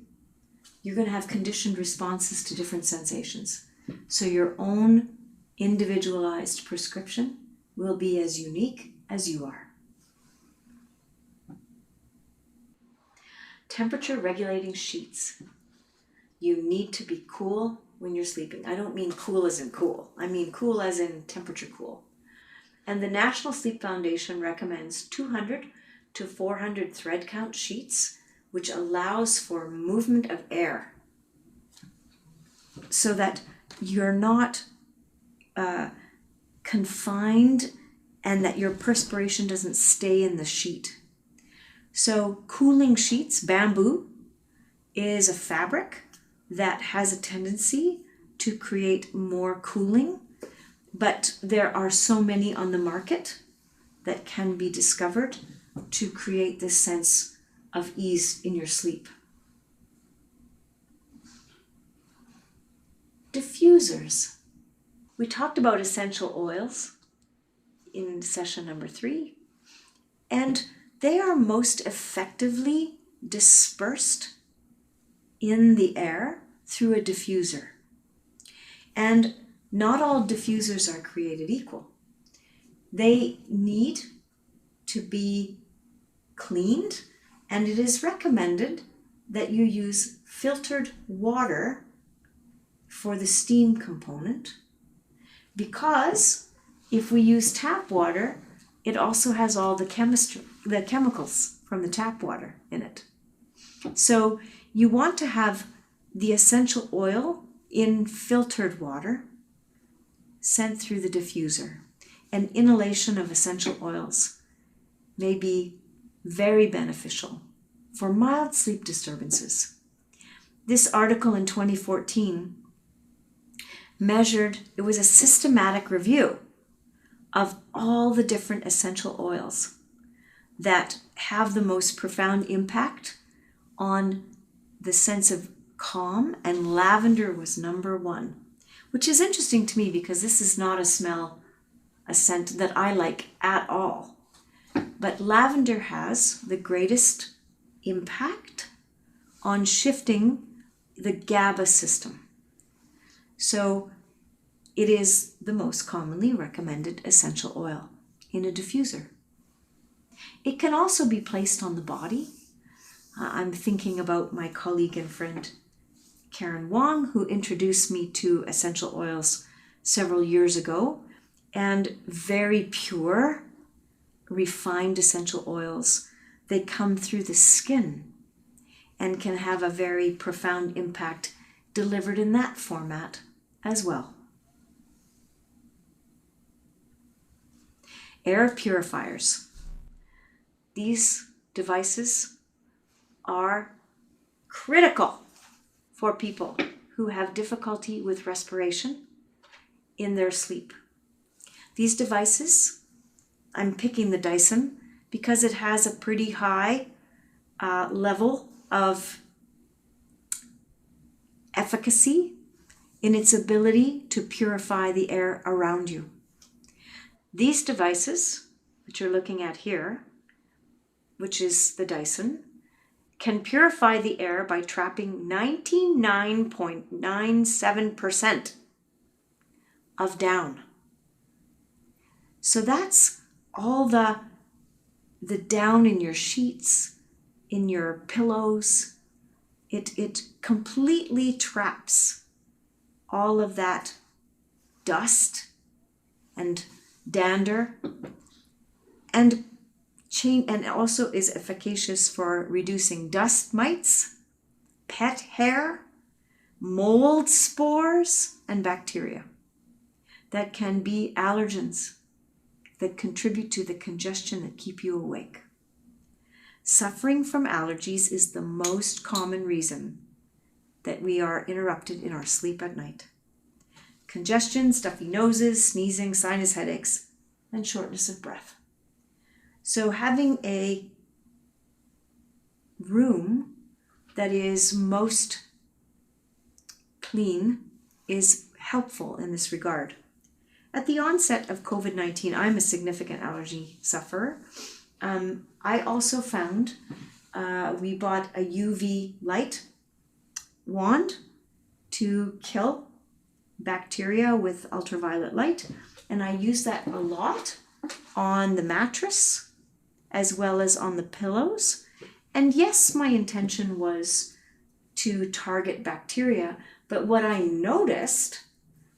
you're going to have conditioned responses to different sensations. So your own individualized prescription will be as unique as you are. Temperature regulating sheets. You need to be cool when you're sleeping. I don't mean cool as in cool. I mean cool as in temperature cool. And the National Sleep Foundation recommends 200 to 400 thread count sheets, which allows for movement of air so that you're not confined and that your perspiration doesn't stay in the sheet. So cooling sheets, bamboo, is a fabric that has a tendency to create more cooling, but there are so many on the market that can be discovered to create this sense of ease in your sleep. Diffusers. We talked about essential oils in session number 3, and they are most effectively dispersed in the air through a diffuser. And not all diffusers are created equal. They need to be cleaned, and it is recommended that you use filtered water for the steam component, because if we use tap water, it also has all the chemicals from the tap water in it. So you want to have the essential oil in filtered water sent through the diffuser. And inhalation of essential oils may be very beneficial for mild sleep disturbances. This article in 2014 it was a systematic review of all the different essential oils that have the most profound impact on the sense of calm, and lavender was number 1, which is interesting to me because this is not a scent that I like at all. But lavender has the greatest impact on shifting the GABA system. So it is the most commonly recommended essential oil in a diffuser. It can also be placed on the body. I'm thinking about my colleague and friend Karen Wong, who introduced me to essential oils several years ago, and very pure, refined essential oils. They come through the skin and can have a very profound impact delivered in that format as well. Air purifiers. These devices are critical for people who have difficulty with respiration in their sleep. These devices, I'm picking the Dyson because it has a pretty high level of efficacy in its ability to purify the air around you. These devices, which you're looking at here, which is the Dyson, can purify the air by trapping 99.97% of down. So that's all the down in your sheets, in your pillows. It completely traps all of that dust and dander, and also is efficacious for reducing dust mites, pet hair, mold spores, and bacteria that can be allergens that contribute to the congestion that keep you awake. Suffering from allergies is the most common reason that we are interrupted in our sleep at night. Congestion, stuffy noses, sneezing, sinus headaches, and shortness of breath. So having a room that is most clean is helpful in this regard. At the onset of COVID-19, I'm a significant allergy sufferer. I also found we bought a UV light wand to kill bacteria with ultraviolet light, and I use that a lot on the mattress as well as on the pillows. And yes, my intention was to target bacteria, but what I noticed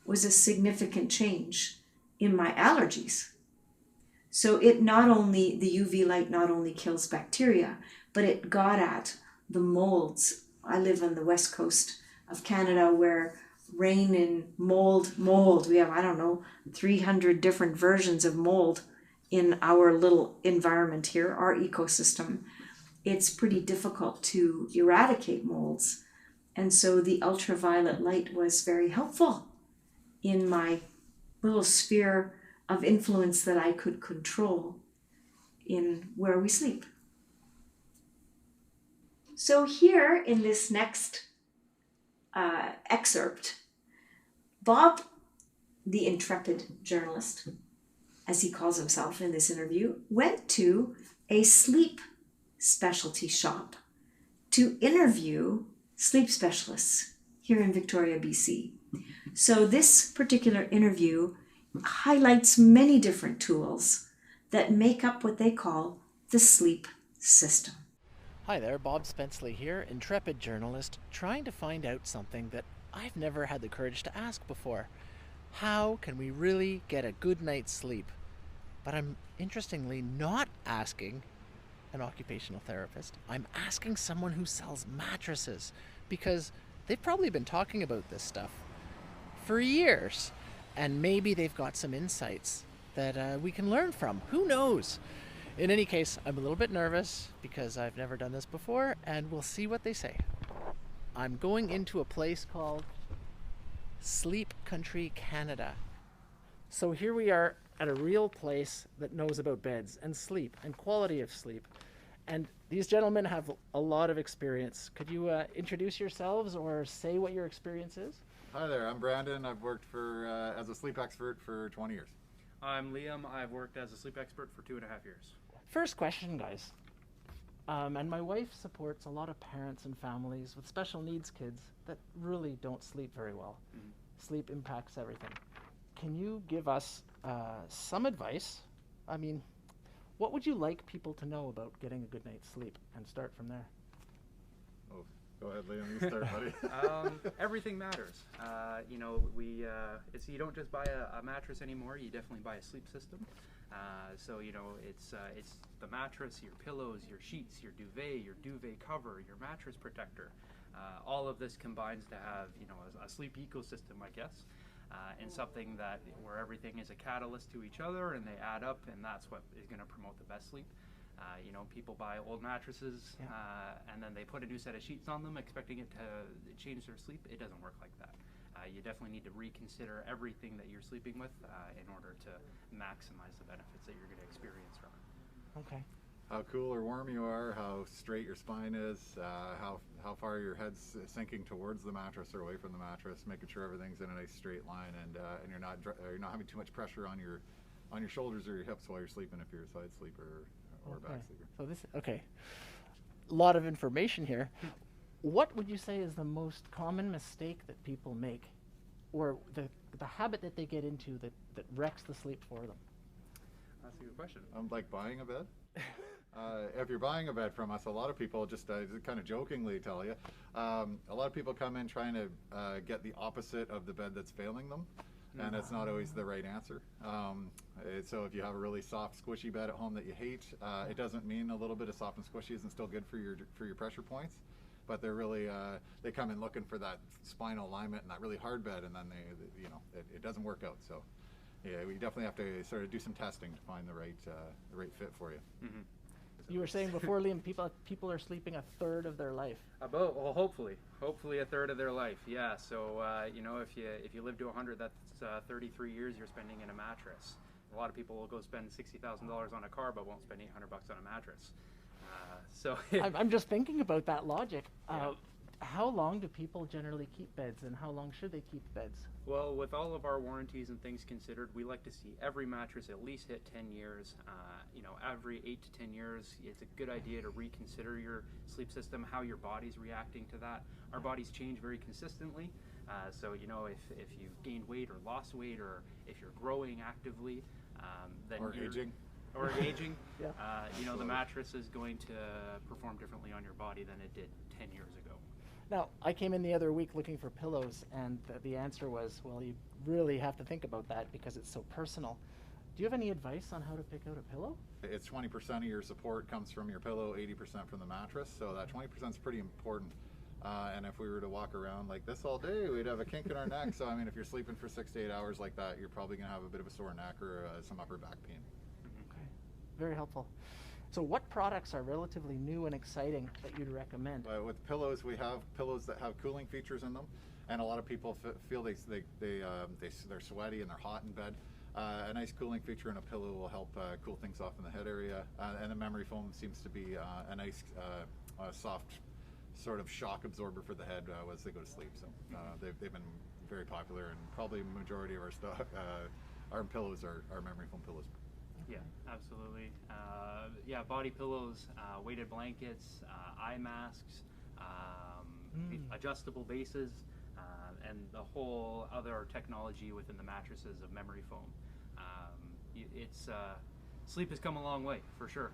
was a significant change in my allergies. So it not only, the UV light not only kills bacteria, but it got at the molds. I live on the west coast of Canada where rain and mold, we have, I don't know, 300 different versions of mold in our little environment here, our ecosystem. It's pretty difficult to eradicate molds. And so the ultraviolet light was very helpful in my little sphere of influence that I could control in where we sleep. So here in this next excerpt, Bob, the intrepid journalist, as he calls himself in this interview, went to a sleep specialty shop to interview sleep specialists here in Victoria, BC. So this particular interview highlights many different tools that make up what they call the sleep system. Hi there, Bob Spenceley here, intrepid journalist, trying to find out something that I've never had the courage to ask before. How can we really get a good night's sleep? But I'm interestingly not asking an occupational therapist. I'm asking someone who sells mattresses, because they've probably been talking about this stuff for years, and maybe they've got some insights that we can learn from. Who knows? In any case, I'm a little bit nervous because I've never done this before, and we'll see what they say. I'm going into a place called Sleep Country, Canada. So here we are at a real place that knows about beds and sleep and quality of sleep. And these gentlemen have a lot of experience. Could you introduce yourselves or say what your experience is? Hi there, I'm Brandon. I've worked as a sleep expert for 20 years. I'm Liam. I've worked as a sleep expert for 2.5 years. First question, guys. And my wife supports a lot of parents and families with special needs kids that really don't sleep very well. Mm-hmm. Sleep impacts everything. Can you give us some advice? I mean, what would you like people to know about getting a good night's sleep, and start from there? Oh, go ahead, Liam. You start, buddy. Everything matters. You don't just buy a mattress anymore. You definitely buy a sleep system. So it's the mattress, your pillows, your sheets, your duvet cover, your mattress protector. All of this combines to have a sleep ecosystem, I guess, and something where everything is a catalyst to each other, and they add up, and that's what is going to promote the best sleep. People buy old mattresses, and then they put a new set of sheets on them, expecting it to change their sleep. It doesn't work like that. You definitely need to reconsider everything that you're sleeping with in order to maximize the benefits that you're going to experience from it. Okay. How cool or warm you are, how straight your spine is, how far your head's sinking towards the mattress or away from the mattress, making sure everything's in a nice straight line, and you're not having too much pressure on your shoulders or your hips while you're sleeping, if you're a side sleeper or a back sleeper. So a lot of information here. What would you say is the most common mistake that people make, or the habit that they get into that wrecks the sleep for them? That's a good question. Like buying a bed? If you're buying a bed from us, a lot of people just kind of jokingly tell you, a lot of people come in trying to get the opposite of the bed that's failing them, and it's not always the right answer. So if you have a really soft, squishy bed at home that you hate, it doesn't mean a little bit of soft and squishy isn't still good for your pressure points. But they're really they come in looking for that spinal alignment and that really hard bed, and then it doesn't work out. So yeah, we definitely have to sort of do some testing to find the right fit for you. Mm-hmm. You were saying before, Liam, people are sleeping a third of their life. Hopefully a third of their life. Yeah. So if you live to 100, that's 33 years you're spending in a mattress. A lot of people will go spend $60,000 on a car, but won't spend $800 on a mattress. I'm just thinking about that logic. Yeah. How long do people generally keep beds, and how long should they keep beds? Well, with all of our warranties and things considered, we like to see every mattress at least hit 10 years. Every 8 to 10 years, it's a good idea to reconsider your sleep system, how your body's reacting to that. Our bodies change very consistently. So if you've gained weight or lost weight, or if you're growing actively, then aging, yeah. The mattress is going to perform differently on your body than it did 10 years ago. Now, I came in the other week looking for pillows, and the answer was, well, you really have to think about that because it's so personal. Do you have any advice on how to pick out a pillow? It's 20% of your support comes from your pillow, 80% from the mattress, so that 20% is pretty important. And if we were to walk around like this all day, we'd have a kink in our neck. So I mean, if you're sleeping for 6 to 8 hours like that, you're probably going to have a bit of a sore neck or some upper back pain. Okay, very helpful. So what products are relatively new and exciting that you'd recommend? With pillows, we have pillows that have cooling features in them, and a lot of people feel they're sweaty and they're hot in bed. A nice cooling feature in a pillow will help cool things off in the head area, and the memory foam seems to be a nice soft sort of shock absorber for the head as they go to sleep. So they've been very popular, and probably majority of our stock, our pillows are memory foam pillows. Yeah, absolutely. Yeah, body pillows, weighted blankets, eye masks, adjustable bases, and the whole other technology within the mattresses of memory foam. Sleep has come a long way, for sure.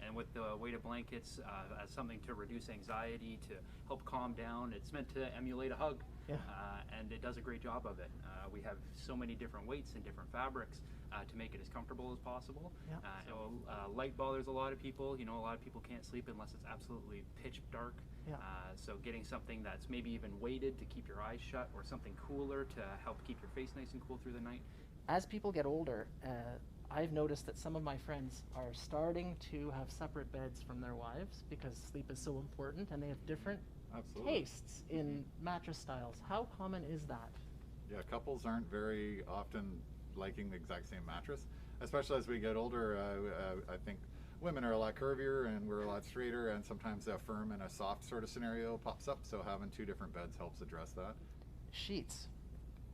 And with the weighted blankets as something to reduce anxiety, to help calm down, it's meant to emulate a hug, and it does a great job of it. We have so many different weights and different fabrics to make it as comfortable as possible. So light bothers a lot of people. You know, a lot of people can't sleep unless it's absolutely pitch dark. So getting something that's maybe even weighted to keep your eyes shut, or something cooler to help keep your face nice and cool through the night. As people get older, I've noticed that some of my friends are starting to have separate beds from their wives because sleep is so important, and they have different tastes in mattress styles. How common is that? Yeah, couples aren't very often liking the exact same mattress, especially as we get older. I think women are a lot curvier and we're a lot straighter, and sometimes a firm and a soft sort of scenario pops up, so having two different beds helps address that. Sheets.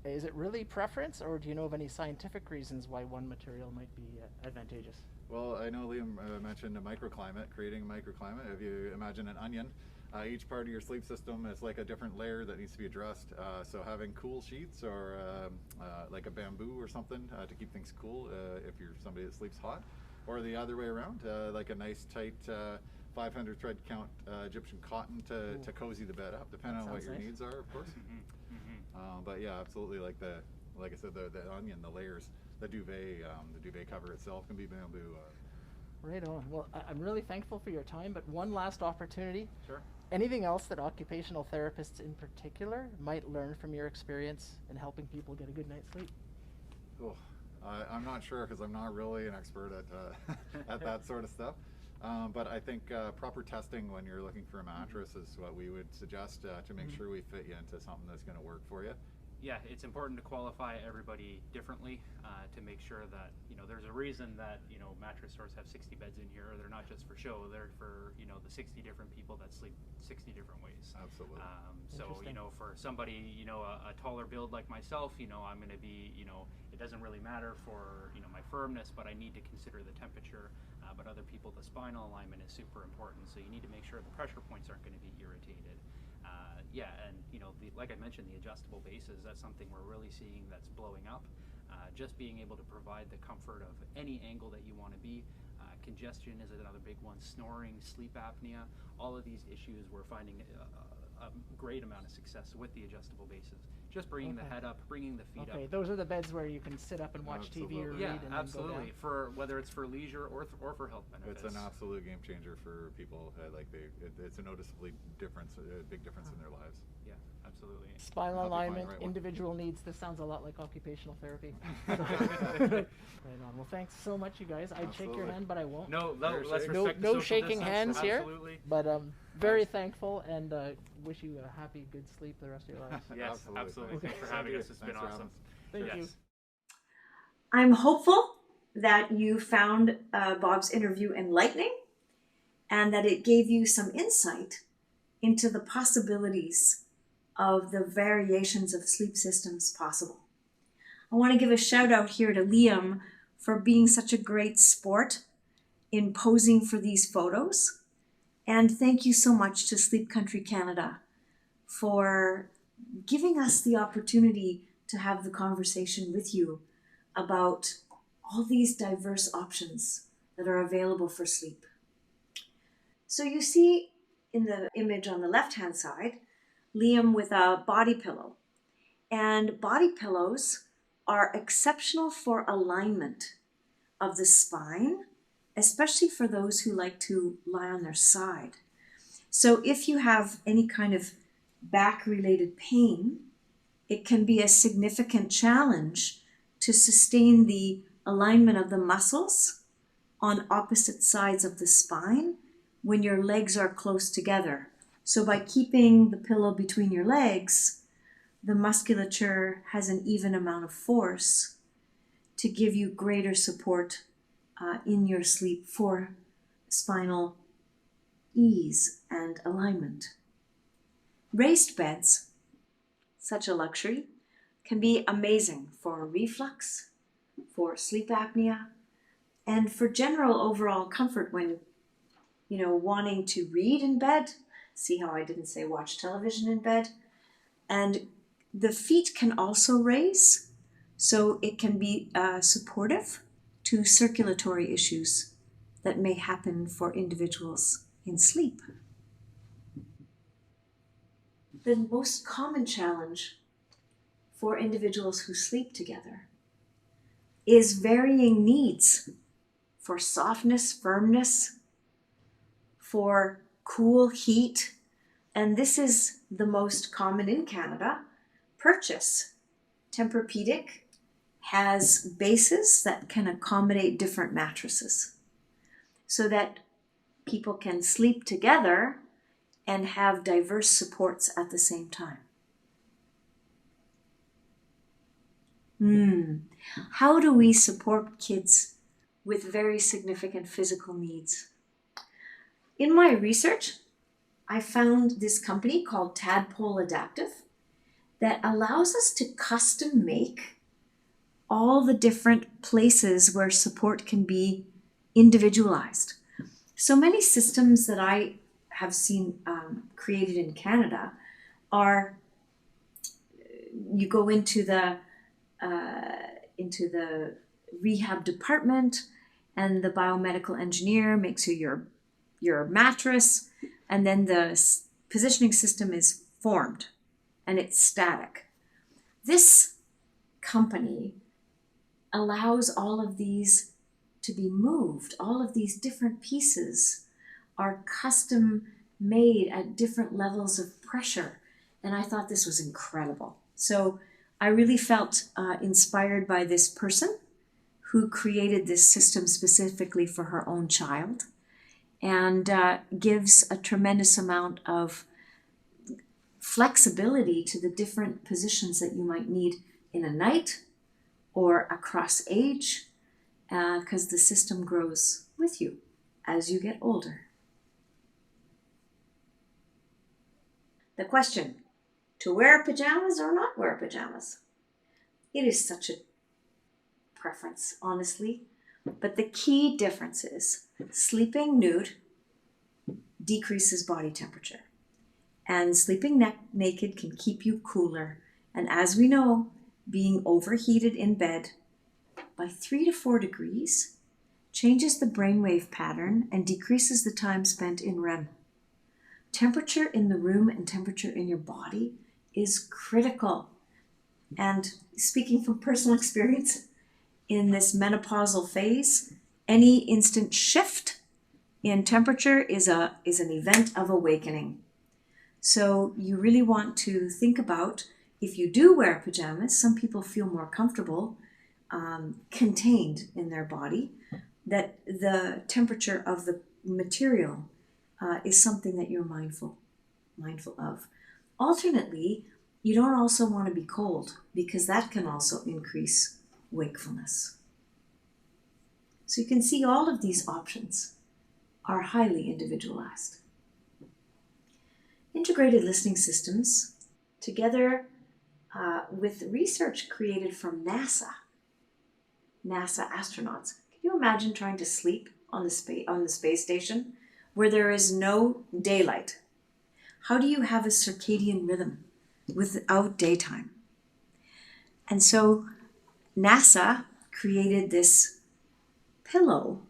Is it really preference, or do you know of any scientific reasons why one material might be advantageous? Well, I know Liam mentioned a microclimate, creating a microclimate. If you imagine an onion, each part of your sleep system is like a different layer that needs to be addressed. So having cool sheets, or like a bamboo or something to keep things cool if you're somebody that sleeps hot, or the other way around, like a nice tight 500 thread count Egyptian cotton to cozy the bed up, depending on what your needs are, of course. But yeah, absolutely. Like I said, the onion, the layers, the duvet cover itself can be bamboo. Right on. Well, I'm really thankful for your time, but one last opportunity. Sure. Anything else that occupational therapists in particular might learn from your experience in helping people get a good night's sleep? Oh, I'm not sure, because I'm not really an expert at that sort of stuff. But I think proper testing when you're looking for a mattress is what we would suggest to make sure we fit you into something that's going to work for you. Yeah, it's important to qualify everybody differently to make sure that, there's a reason that, mattress stores have 60 beds in here. They're not just for show, they're for, the 60 different people that sleep 60 different ways. Absolutely. So, for somebody, a taller build like myself, I'm going to be, it doesn't really matter for, my firmness, but I need to consider the temperature. But other people, the spinal alignment is super important, so you need to make sure the pressure points aren't going to be irritated. Yeah, and like I mentioned, the adjustable bases, that's something we're really seeing that's blowing up. Just being able to provide the comfort of any angle that you want to be. Congestion is another big one, snoring, sleep apnea, all of these issues we're finding a great amount of success with the adjustable bases. Just bringing the head up, bringing the feet up. Okay, those are the beds where you can sit up and watch TV or read. Yeah, and absolutely. Then go down. For whether it's for leisure or for health benefits. It's an absolute game changer for people. It's a noticeably big difference in their lives. Yeah, absolutely. Spinal alignment, right individual needs. This sounds a lot like occupational therapy. Right on. Well, thanks so much, you guys. I'd shake your hand, but I won't. No, let's respect no the social shaking distance. hands here. Absolutely. But very thankful, and wish you a happy, good sleep the rest of your lives. Yes, absolutely. Thanks for having us. It's been awesome. Thank you. I'm hopeful that you found Bob's interview enlightening, and that it gave you some insight into the possibilities of the variations of sleep systems possible. I want to give a shout out here to Liam for being such a great sport in posing for these photos. And thank you so much to Sleep Country Canada for giving us the opportunity to have the conversation with you about all these diverse options that are available for sleep. So you see in the image on the left-hand side, Liam with a body pillow. And body pillows are exceptional for alignment of the spine, especially for those who like to lie on their side. So if you have any kind of back-related pain, it can be a significant challenge to sustain the alignment of the muscles on opposite sides of the spine when your legs are close together. So by keeping the pillow between your legs, the musculature has an even amount of force to give you greater support in your sleep for spinal ease and alignment. Raised beds, such a luxury, can be amazing for reflux, for sleep apnea, and for general overall comfort when, wanting to read in bed. See how I didn't say watch television in bed? And the feet can also raise, so it can be supportive to circulatory issues that may happen for individuals in sleep. The most common challenge for individuals who sleep together is varying needs for softness, firmness, for cool, heat, and this is the most common in Canada. Purchase. Tempur-Pedic has bases that can accommodate different mattresses so that people can sleep together and have diverse supports at the same time. How do we support kids with very significant physical needs? In my research, I found this company called Tadpole Adaptive that allows us to custom make all the different places where support can be individualized. So many systems that I have seen created in Canada are, you go into the rehab department and the biomedical engineer makes you your mattress, and then the positioning system is formed and it's static. This company allows all of these to be moved. All of these different pieces are custom made at different levels of pressure. And I thought this was incredible. So I really felt inspired by this person who created this system specifically for her own child, and gives a tremendous amount of flexibility to the different positions that you might need in a night or across age, because the system grows with you as you get older. The question, to wear pajamas or not wear pajamas? It is such a preference, honestly. But the key difference is sleeping nude decreases body temperature. And sleeping naked can keep you cooler. And as we know, being overheated in bed by 3 to 4 degrees changes the brainwave pattern and decreases the time spent in REM. Temperature in the room and temperature in your body is critical. And speaking from personal experience, in this menopausal phase, any instant shift in temperature is an event of awakening. So you really want to think about, if you do wear pajamas, some people feel more comfortable contained in their body, that the temperature of the material is something that you're mindful of. Alternately, you don't also want to be cold, because that can also increase wakefulness. So you can see all of these options are highly individualized. Integrated listening systems, together with research created from NASA astronauts. Can you imagine trying to sleep on the space station where there is no daylight? How do you have a circadian rhythm without daytime? And so NASA created this pillow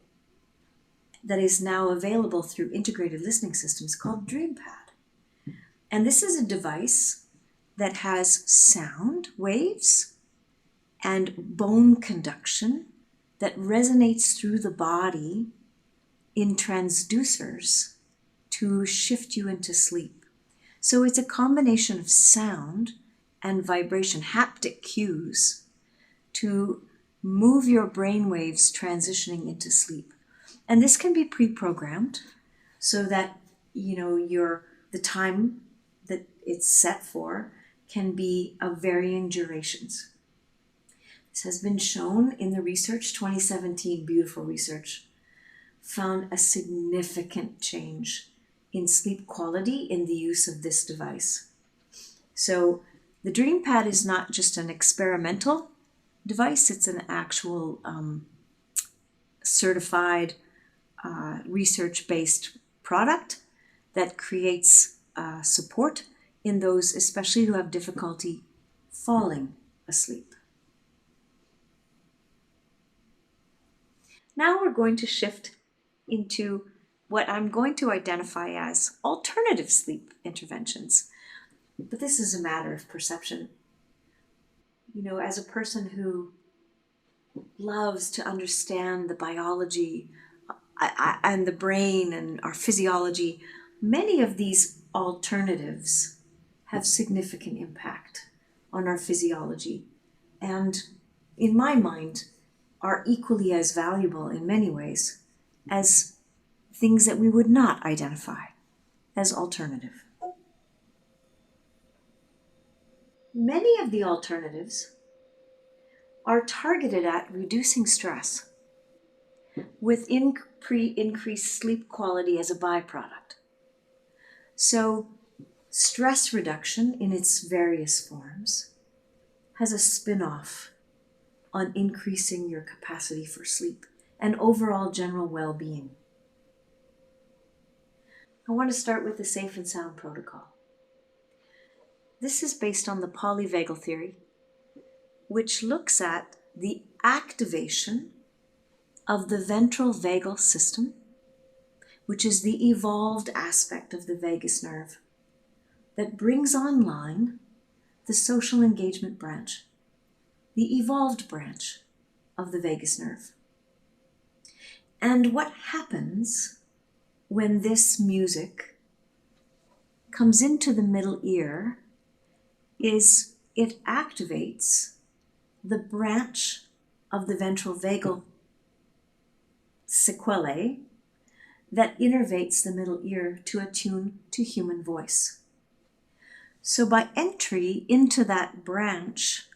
that is now available through integrated listening systems called DreamPad. And this is a device that has sound waves and bone conduction that resonates through the body in transducers to shift you into sleep. So it's a combination of sound and vibration, haptic cues, to move your brain waves transitioning into sleep. And this can be pre-programmed so that, the time that it's set for can be of varying durations. This has been shown in the research, 2017, beautiful research, found a significant change in sleep quality in the use of this device. So the DreamPad is not just an experimental device, it's an actual certified research-based product that creates support in those especially who have difficulty falling asleep. Now we're going to shift into what I'm going to identify as alternative sleep interventions. But this is a matter of perception. As a person who loves to understand the biology and the brain and our physiology, many of these alternatives have significant impact on our physiology, and in my mind are equally as valuable in many ways as things that we would not identify as alternative. Many of the alternatives are targeted at reducing stress with increased sleep quality as a byproduct. So stress reduction in its various forms has a spin-off on increasing your capacity for sleep and overall general well-being. I want to start with the safe and sound protocol. This is based on the polyvagal theory, which looks at the activation of the ventral vagal system, which is the evolved aspect of the vagus nerve that brings online the social engagement branch, the evolved branch of the vagus nerve. And what happens when this music comes into the middle ear is it activates the branch of the ventral vagal sequelae that innervates the middle ear to attune to human voice. So by entry into that branch,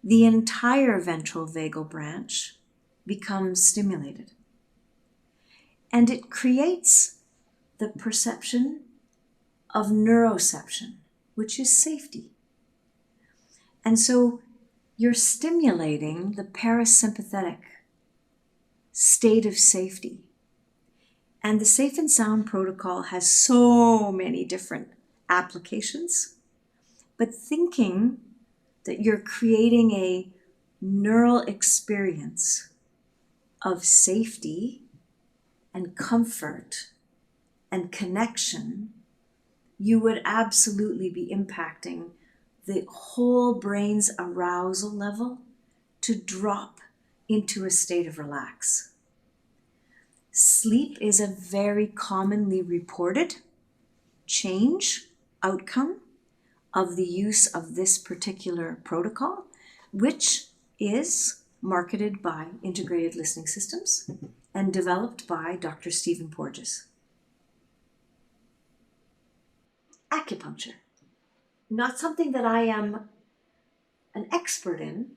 the entire ventral vagal branch becomes stimulated. And it creates the perception of neuroception, which is safety. And so you're stimulating the parasympathetic state of safety. And the Safe and Sound protocol has so many different applications, but thinking that you're creating a neural experience of safety and comfort and connection, you would absolutely be impacting the whole brain's arousal level to drop into a state of relax. Sleep is a very commonly reported outcome of the use of this particular protocol, which is marketed by Integrated Listening Systems and developed by Dr. Stephen Porges. Acupuncture. Not something that I am an expert in,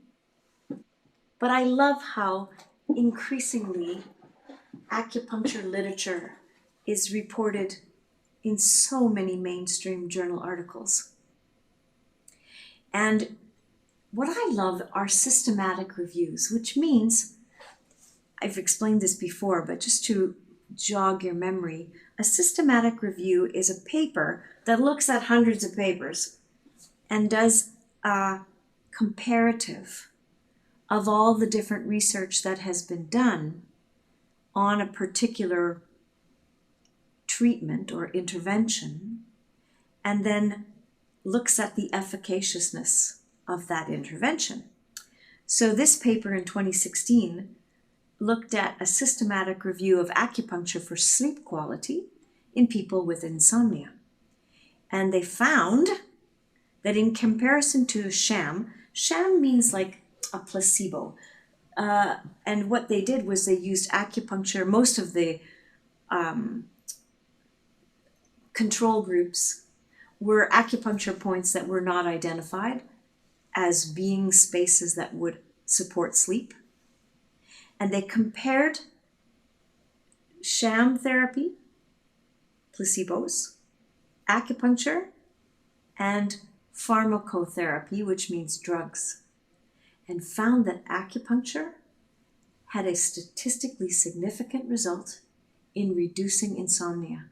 but I love how increasingly acupuncture literature is reported in so many mainstream journal articles. And what I love are systematic reviews, which means, I've explained this before, but just to jog your memory, a systematic review is a paper that looks at hundreds of papers and does a comparative of all the different research that has been done on a particular treatment or intervention, and then looks at the efficaciousness of that intervention. So this paper in 2016 looked at a systematic review of acupuncture for sleep quality in people with insomnia. And they found that in comparison to sham means like a placebo. And what they did was they used acupuncture. Most of the control groups were acupuncture points that were not identified as being spaces that would support sleep. And they compared sham therapy, placebos, acupuncture, and pharmacotherapy, which means drugs, and found that acupuncture had a statistically significant result in reducing insomnia.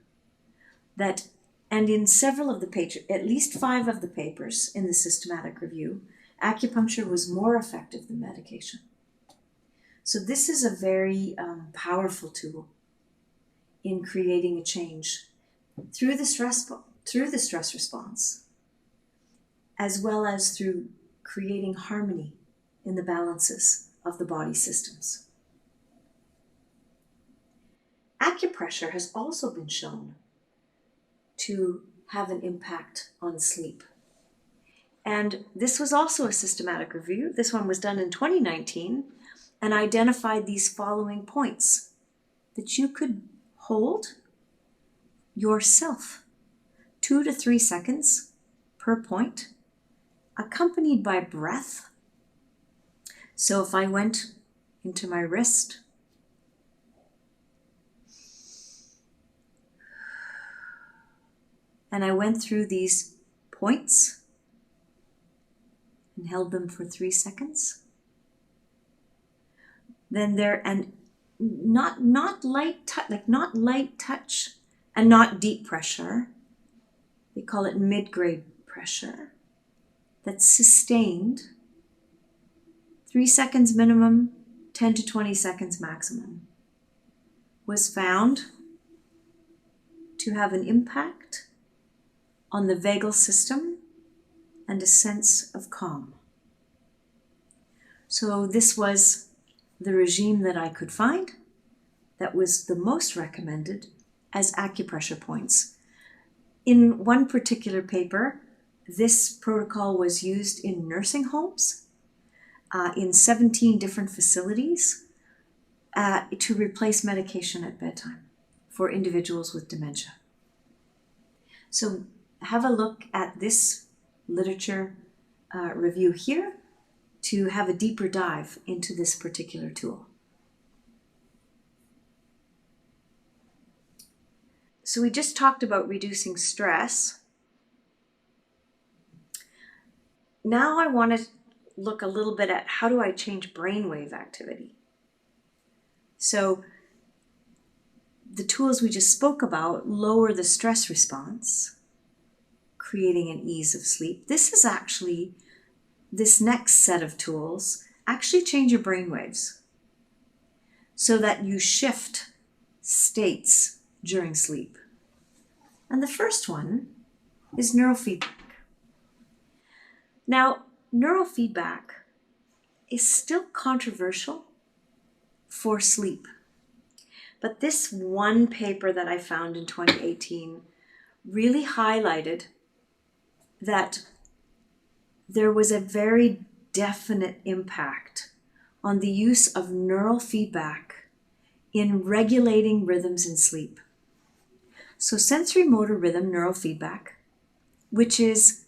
And in several of the papers, at least 5 of the papers in the systematic review, acupuncture was more effective than medication. So this is a very powerful tool in creating a change through the stress response, as well as through creating harmony in the balances of the body systems. Acupressure has also been shown to have an impact on sleep. And this was also a systematic review. This one was done in 2019 and identified these following points: that you could hold yourself 2 to 3 seconds per point, accompanied by breath. So if I went into my wrist, and I went through these points and held them for 3 seconds, then and not light touch and not deep pressure. They call it mid-grade pressure. That's sustained, 3 seconds minimum, 10 to 20 seconds maximum, was found to have an impact on the vagal system and a sense of calm. So this was the regime that I could find that was the most recommended as acupressure points. In one particular paper, this protocol was used in nursing homes, in 17 different facilities, to replace medication at bedtime for individuals with dementia. So have a look at this literature review here to have a deeper dive into this particular tool. So we just talked about reducing stress. Now I want to look a little bit at how do I change brainwave activity. So the tools we just spoke about lower the stress response, creating an ease of sleep. This next set of tools actually change your brainwaves so that you shift states during sleep. And the first one is neurofeedback. Now, neurofeedback is still controversial for sleep. But this one paper that I found in 2018 really highlighted that there was a very definite impact on the use of neural feedback in regulating rhythms in sleep. So sensory motor rhythm neurofeedback, which is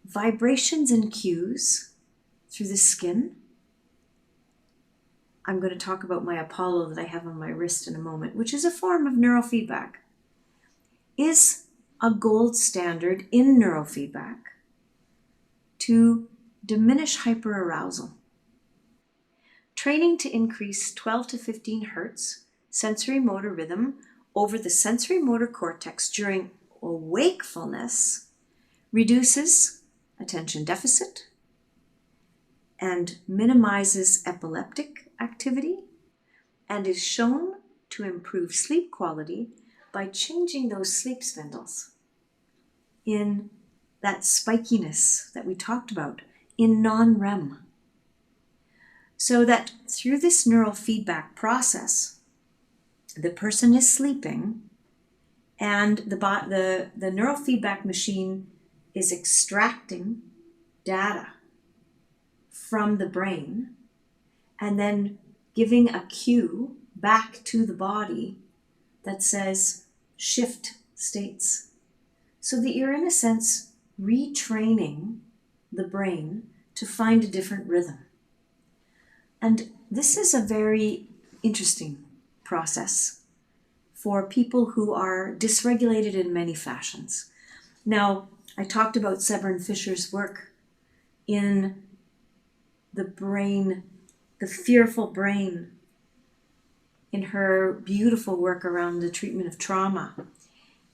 vibrations and cues through the skin. I'm going to talk about my Apollo that I have on my wrist in a moment, which is a form of neurofeedback, is a gold standard in neurofeedback to diminish hyperarousal. Training to increase 12 to 15 hertz sensory motor rhythm over the sensory motor cortex during wakefulness reduces attention deficit and minimizes epileptic activity, and is shown to improve sleep quality by changing those sleep spindles in that spikiness that we talked about in non-REM. So that through this neurofeedback process, the person is sleeping and the neurofeedback machine is extracting data from the brain and then giving a cue back to the body that says shift states, so that you're in a sense retraining the brain to find a different rhythm. And this is a very interesting process for people who are dysregulated in many fashions. Now, I talked about Severin Fisher's work in the brain, the fearful brain, in her beautiful work around the treatment of trauma.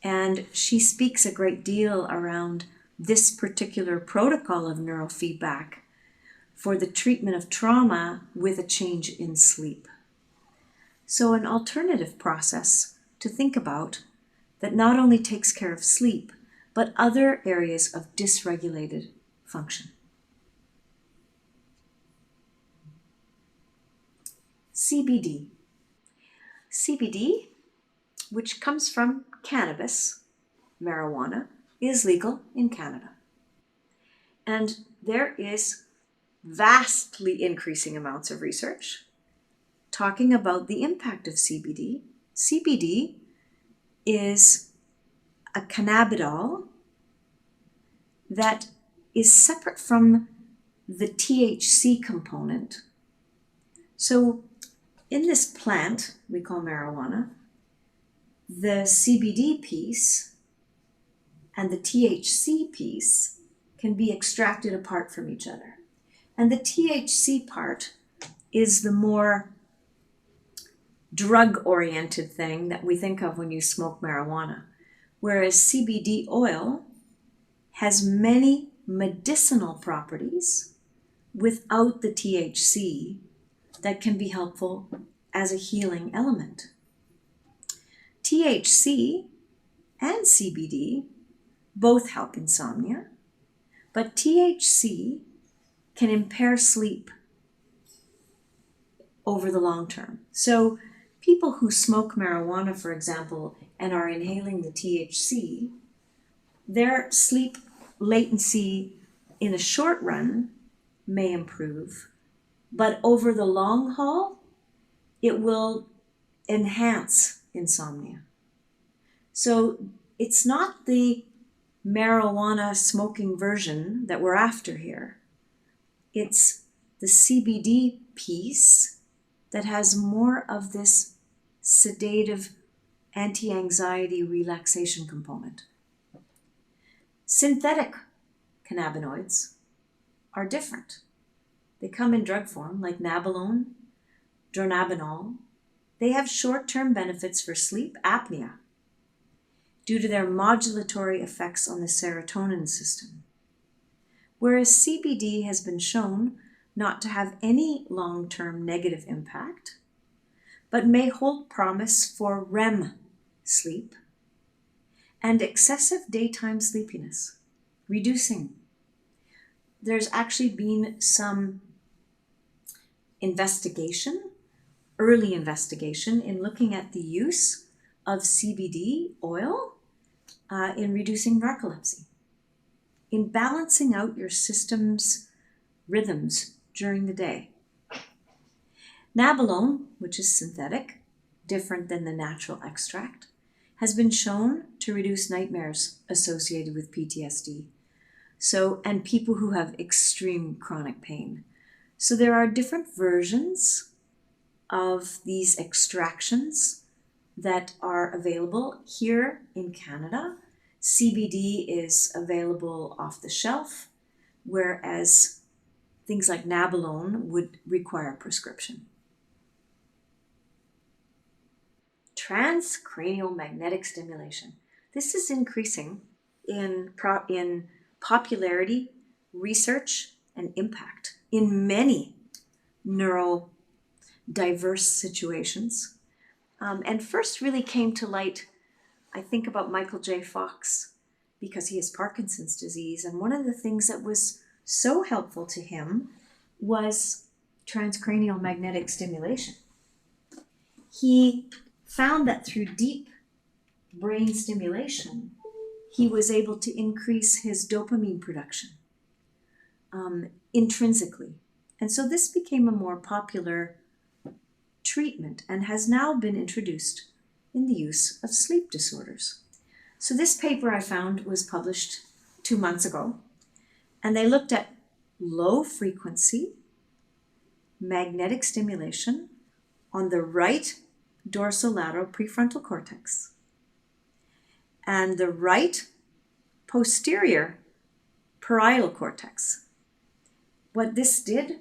And she speaks a great deal around this particular protocol of neurofeedback for the treatment of trauma with a change in sleep. So an alternative process to think about that not only takes care of sleep, but other areas of dysregulated function. CBD. CBD, which comes from cannabis, marijuana, is legal in Canada. And there is vastly increasing amounts of research talking about the impact of CBD. CBD is a cannabidiol that is separate from the THC component. So in this plant we call marijuana, the CBD piece and the THC piece can be extracted apart from each other. And the THC part is the more drug-oriented thing that we think of when you smoke marijuana, whereas CBD oil has many medicinal properties without the THC that can be helpful as a healing element. THC and CBD both help insomnia, but THC can impair sleep over the long term. So people who smoke marijuana, for example, and are inhaling the THC, their sleep latency in a short run may improve, but over the long haul, it will enhance insomnia. So it's not the marijuana smoking version that we're after here. It's the CBD piece that has more of this sedative anti-anxiety relaxation component. Synthetic cannabinoids are different. They come in drug form like nabilone, dronabinol. They have short-term benefits for sleep apnea due to their modulatory effects on the serotonin system. Whereas CBD has been shown not to have any long-term negative impact, but may hold promise for REM sleep and excessive daytime sleepiness, reducing. There's actually been some early investigation in looking at the use of CBD oil in reducing narcolepsy, in balancing out your system's rhythms during the day. Nabilone, which is synthetic, different than the natural extract, has been shown to reduce nightmares associated with PTSD. And people who have extreme chronic pain. So there are different versions of these extractions that are available here in Canada. CBD is available off the shelf, whereas things like nabilone would require prescription. Transcranial magnetic stimulation. This is increasing in popularity, research, and impact in many neurodiverse situations. And first really came to light, I think about Michael J. Fox, because he has Parkinson's disease. And one of the things that was so helpful to him was transcranial magnetic stimulation. He found that through deep brain stimulation, he was able to increase his dopamine production intrinsically. And so this became a more popular treatment and has now been introduced in the use of sleep disorders. So this paper I found was published 2 months ago, and they looked at low frequency magnetic stimulation on the right dorsolateral prefrontal cortex and the right posterior parietal cortex. What this did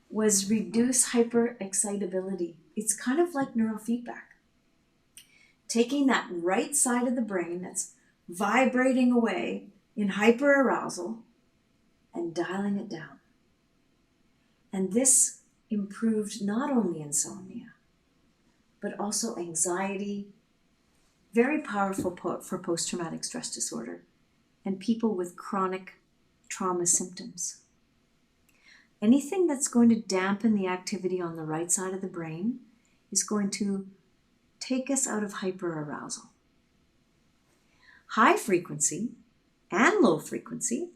was reduce hyperexcitability. It's kind of like neurofeedback. Taking that right side of the brain that's vibrating away in hyperarousal and dialing it down. And this improved not only insomnia, but also anxiety, very powerful for post-traumatic stress disorder, and people with chronic trauma symptoms. Anything that's going to dampen the activity on the right side of the brain is going to take us out of hyperarousal. High frequency and low frequency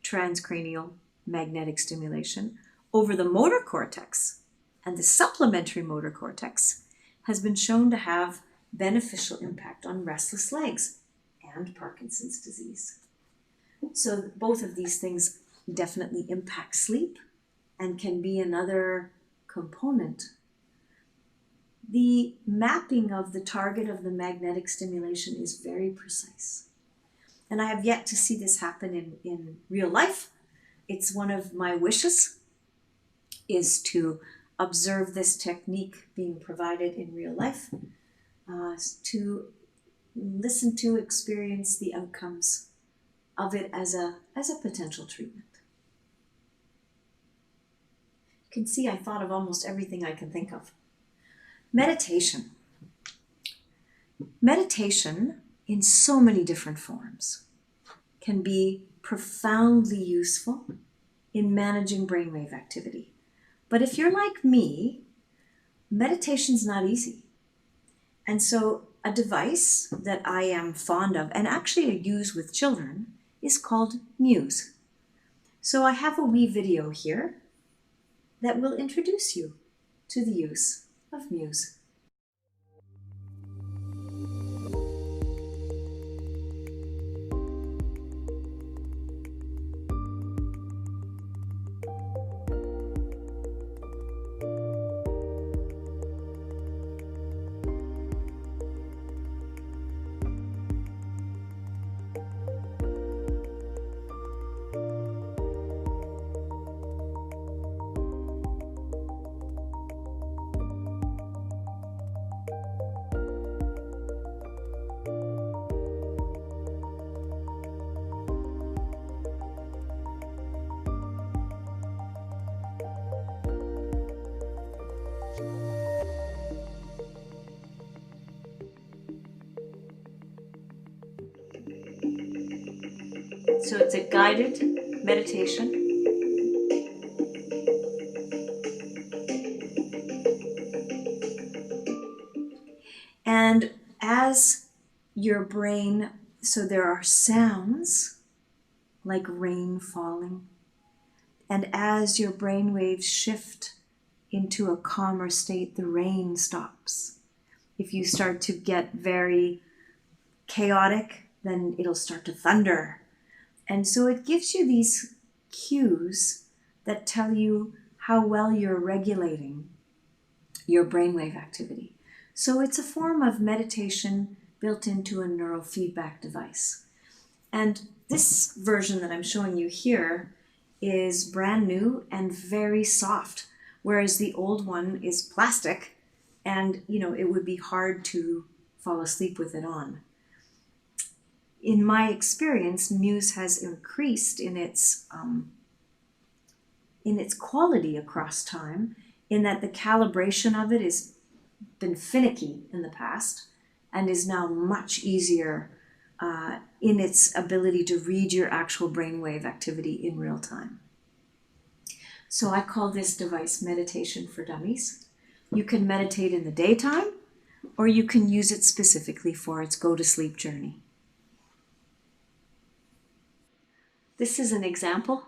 transcranial magnetic stimulation over the motor cortex and the supplementary motor cortex has been shown to have beneficial impact on restless legs and Parkinson's disease. So both of these things definitely impact sleep and can be another component. The mapping of the target of the magnetic stimulation is very precise. And I have yet to see this happen in real life. It's one of my wishes is to observe this technique being provided in real life, to listen to, experience the outcomes of it as a potential treatment. You can see I thought of almost everything I can think of. Meditation. Meditation in so many different forms can be profoundly useful in managing brainwave activity. But if you're like me, meditation's not easy. And so a device that I am fond of, and actually I use with children, is called Muse. So I have a wee video here that will introduce you to the use of Muse. So it's a guided meditation. And as your brain, so there are sounds like rain falling. And as your brain waves shift into a calmer state, the rain stops. If you start to get very chaotic, then it'll start to thunder. And so it gives you these cues that tell you how well you're regulating your brainwave activity. So it's a form of meditation built into a neurofeedback device. And this version that I'm showing you here is brand new and very soft, whereas the old one is plastic and, it would be hard to fall asleep with it on. In my experience, Muse has increased in its quality across time, in that the calibration of it has been finicky in the past and is now much easier in its ability to read your actual brainwave activity in real time. So I call this device Meditation for Dummies. You can meditate in the daytime, or you can use it specifically for its go-to-sleep journey. This is an example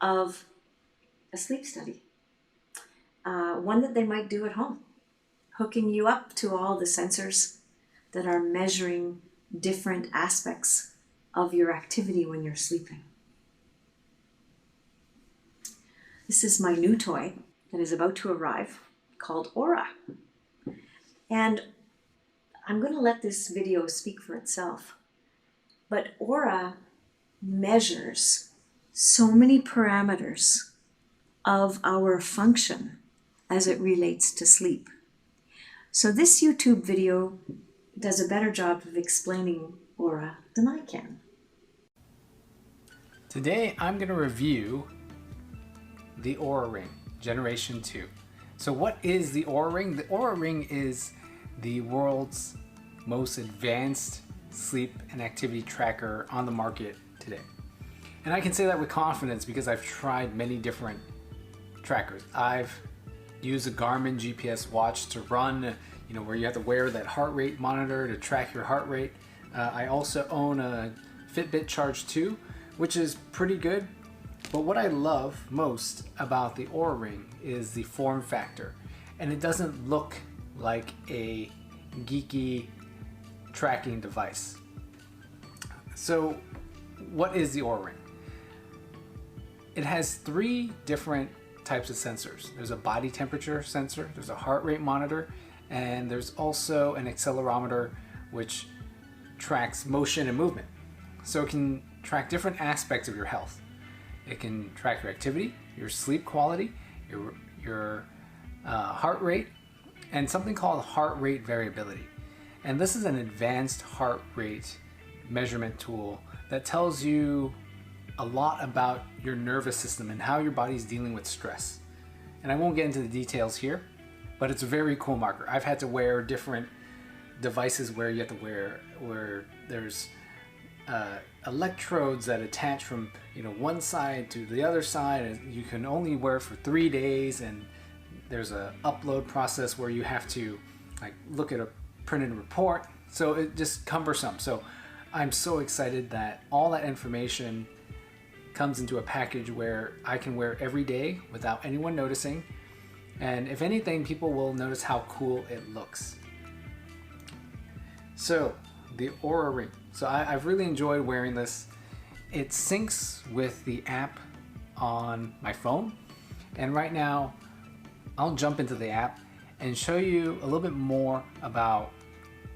of a sleep study, one that they might do at home, hooking you up to all the sensors that are measuring different aspects of your activity when you're sleeping. This is my new toy that is about to arrive, called Oura. And I'm going to let this video speak for itself. But Oura measures so many parameters of our function as it relates to sleep. So this YouTube video does a better job of explaining Oura than I can. Today I'm going to review the Oura Ring Generation 2. So what is the Oura Ring? The Oura Ring is the world's most advanced sleep and activity tracker on the market today. And I can say that with confidence because I've tried many different trackers. I've used a Garmin GPS watch to run, where you have to wear that heart rate monitor to track your heart rate. I also own a Fitbit Charge 2, which is pretty good. But what I love most about the Oura Ring is the form factor. And it doesn't look like a geeky tracking device. So what is the Oura Ring? It has 3 different types of sensors. There's a body temperature sensor, there's a heart rate monitor, and there's also an accelerometer which tracks motion and movement. So it can track different aspects of your health. It can track your activity, your sleep quality, your heart rate, and something called heart rate variability. And this is an advanced heart rate measurement tool that tells you a lot about your nervous system and how your body's dealing with stress. And I won't get into the details here, but it's a very cool marker. I've had to wear different devices where you have to where there's electrodes that attach from one side to the other side, and you can only wear it for 3 days, and there's a upload process where you have to look at a printed report, so it's just cumbersome. So I'm so excited that all that information comes into a package where I can wear every day without anyone noticing, and if anything, people will notice how cool it looks. So the Oura Ring. So I've really enjoyed wearing this. It syncs with the app on my phone, and right now I'll jump into the app and show you a little bit more about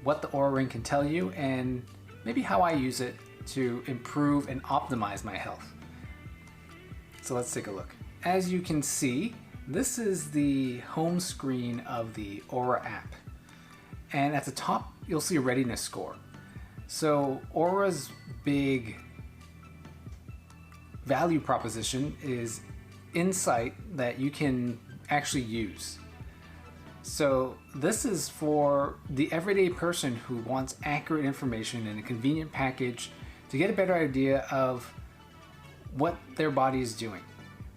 what the Oura Ring can tell you and maybe how I use it to improve and optimize my health. So let's take a look. As you can see, this is the home screen of the Oura app. And at the top, you'll see a readiness score. So Oura's big value proposition is insight that you can actually use. So this is for the everyday person who wants accurate information in a convenient package to get a better idea of what their body is doing.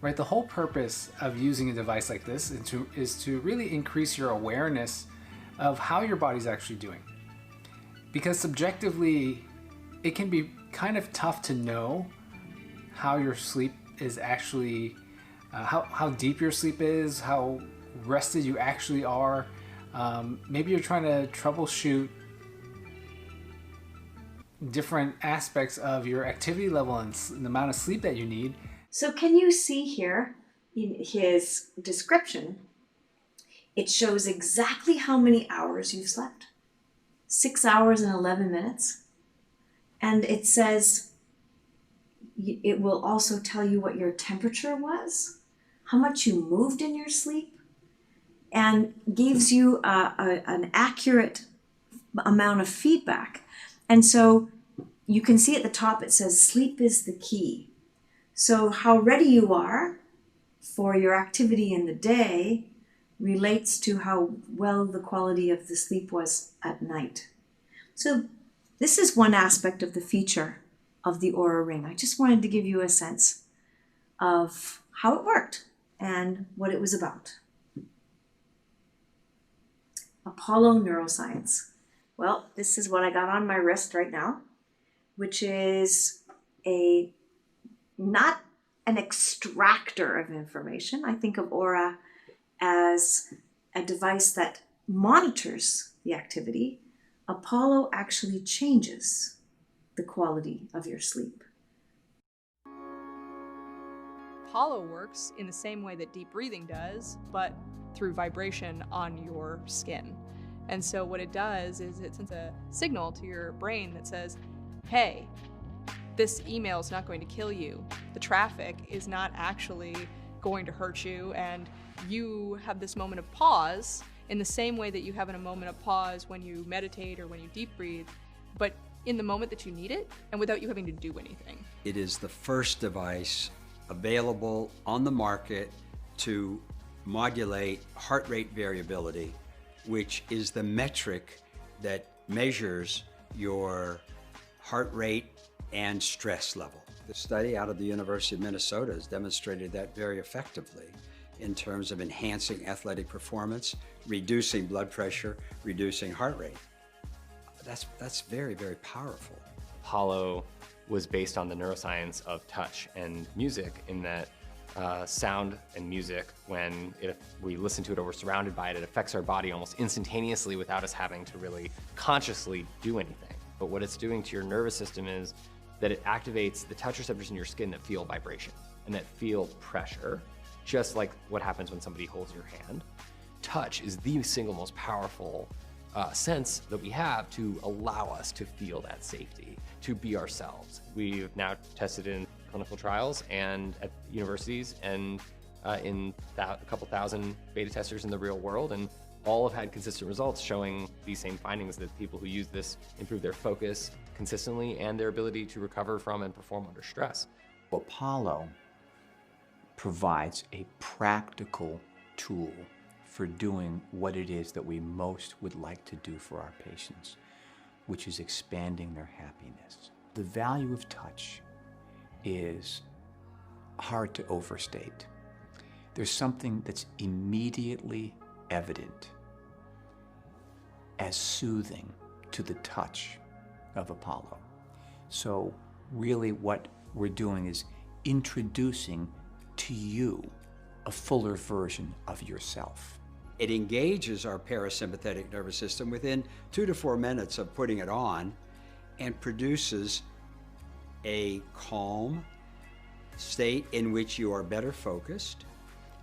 Right? The whole purpose of using a device like this is to really increase your awareness of how your body's actually doing. Because subjectively, it can be kind of tough to know how your sleep is actually, how deep your sleep is, how rested you actually are. Maybe you're trying to troubleshoot different aspects of your activity level and the amount of sleep that you need. So can you see here in his description, it shows exactly how many hours you've slept. 6 hours and 11 minutes. And it says, it will also tell you what your temperature was, how much you moved in your sleep, and gives you an accurate amount of feedback. And so you can see at the top it says sleep is the key. So how ready you are for your activity in the day relates to how well the quality of the sleep was at night. So this is one aspect of the feature of the Oura Ring. I just wanted to give you a sense of how it worked. and what it was about. Apollo neuroscience. Well, this is what I got on my wrist right now, which is not an extractor of information. I think of Oura as a device that monitors the activity. Apollo actually changes the quality of your sleep. Apollo works in the same way that deep breathing does, but through vibration on your skin. And so what it does is it sends a signal to your brain that says, hey, this email is not going to kill you. The traffic is not actually going to hurt you, and you have this moment of pause in the same way that you have in a moment of pause when you meditate or when you deep breathe, but in the moment that you need it and without you having to do anything. It is the first device available on the market to modulate heart rate variability, which is the metric that measures your heart rate and stress level. The study out of the University of Minnesota has demonstrated that very effectively in terms of enhancing athletic performance, reducing blood pressure, reducing heart rate. That's very, very powerful. Apollo was based on the neuroscience of touch and music, in that sound and music, when we listen to it or we're surrounded by it, it affects our body almost instantaneously without us having to really consciously do anything. But what it's doing to your nervous system is that it activates the touch receptors in your skin that feel vibration and that feel pressure, just like what happens when somebody holds your hand. Touch is the single most powerful sense that we have to allow us to feel that safety, to be ourselves. We've now tested in clinical trials and at universities and in a couple thousand beta testers in the real world, and all have had consistent results showing these same findings, that people who use this improve their focus consistently and their ability to recover from and perform under stress. Apollo provides a practical tool for doing what it is that we most would like to do for our patients, which is expanding their happiness. The value of touch is hard to overstate. There's something that's immediately evident as soothing to the touch of Apollo. So really what we're doing is introducing to you a fuller version of yourself. It engages our parasympathetic nervous system within 2 to 4 minutes of putting it on, and produces a calm state in which you are better focused,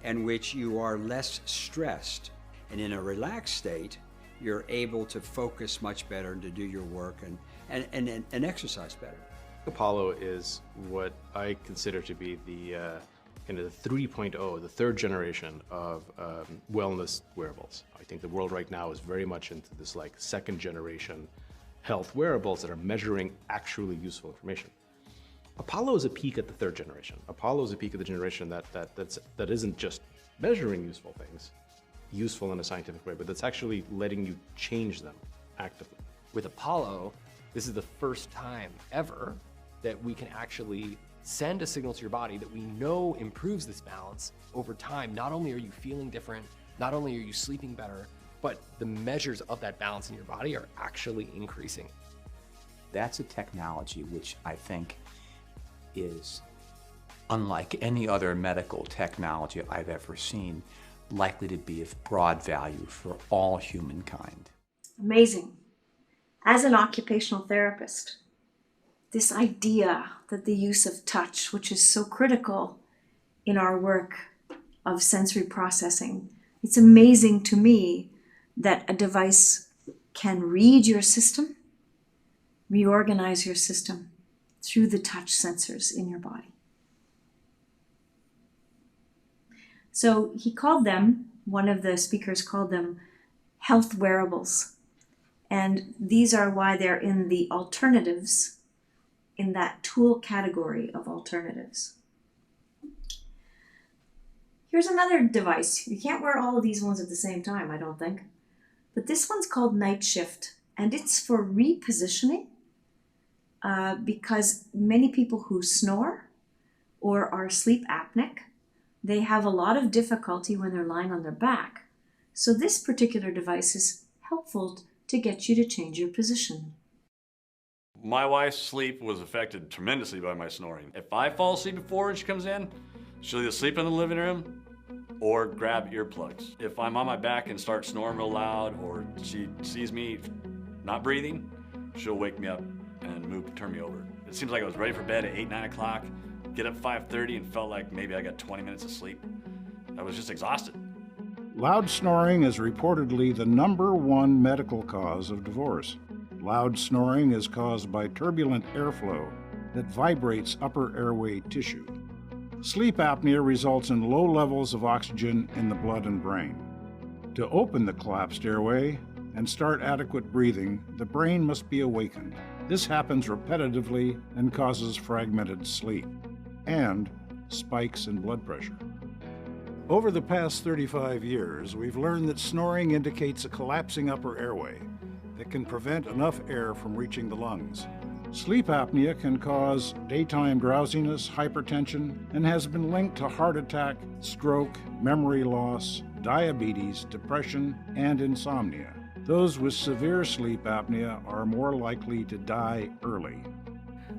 and which you are less stressed. And in a relaxed state, you're able to focus much better and to do your work and exercise better. Apollo is what I consider to be the kind of the 3.0, the third generation of wellness wearables. I think the world right now is very much into this like second generation health wearables that are measuring actually useful information. Apollo is a peak at the third generation. Apollo is a peak of the generation that isn't just measuring useful things, useful in a scientific way, but that's actually letting you change them actively. With Apollo, this is the first time ever that we can actually send a signal to your body that we know improves this balance over time. Not only are you feeling different, not only are you sleeping better, but the measures of that balance in your body are actually increasing. That's a technology which I think is unlike any other medical technology I've ever seen, likely to be of broad value for all humankind. Amazing. As an occupational therapist, this idea that the use of touch, which is so critical in our work of sensory processing, it's amazing to me that a device can read your system, reorganize your system through the touch sensors in your body. So he called them, one of the speakers called them health wearables. And these are why they're in the alternatives, in that tool category of alternatives. Here's another device. You can't wear all of these ones at the same time, I don't think. But this one's called Night Shift, and it's for repositioning because many people who snore or are sleep apneic they have a lot of difficulty when they're lying on their back. So this particular device is helpful to get you to change your position. My wife's sleep was affected tremendously by my snoring. If I fall asleep before and she comes in, she'll either sleep in the living room or grab earplugs. If I'm on my back and start snoring real loud, or she sees me not breathing, she'll wake me up and turn me over. It seems like I was ready for bed at 8, 9 o'clock, get up 5:30 and felt like maybe I got 20 minutes of sleep. I was just exhausted. Loud snoring is reportedly the #1 medical cause of divorce. Loud snoring is caused by turbulent airflow that vibrates upper airway tissue. Sleep apnea results in low levels of oxygen in the blood and brain. To open the collapsed airway and start adequate breathing, the brain must be awakened. This happens repetitively and causes fragmented sleep and spikes in blood pressure. Over the past 35 years, we've learned that snoring indicates a collapsing upper airway that can prevent enough air from reaching the lungs. Sleep apnea can cause daytime drowsiness, hypertension, and has been linked to heart attack, stroke, memory loss, diabetes, depression, and insomnia. Those with severe sleep apnea are more likely to die early.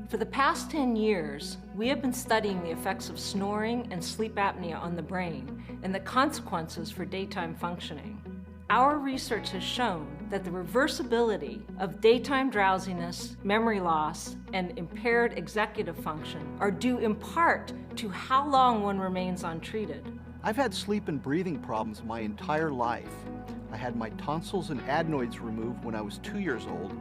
For the past 10 years, we have been studying the effects of snoring and sleep apnea on the brain and the consequences for daytime functioning. Our research has shown that the reversibility of daytime drowsiness, memory loss, and impaired executive function are due in part to how long one remains untreated. I've had sleep and breathing problems my entire life. I had my tonsils and adenoids removed when I was 2 years old,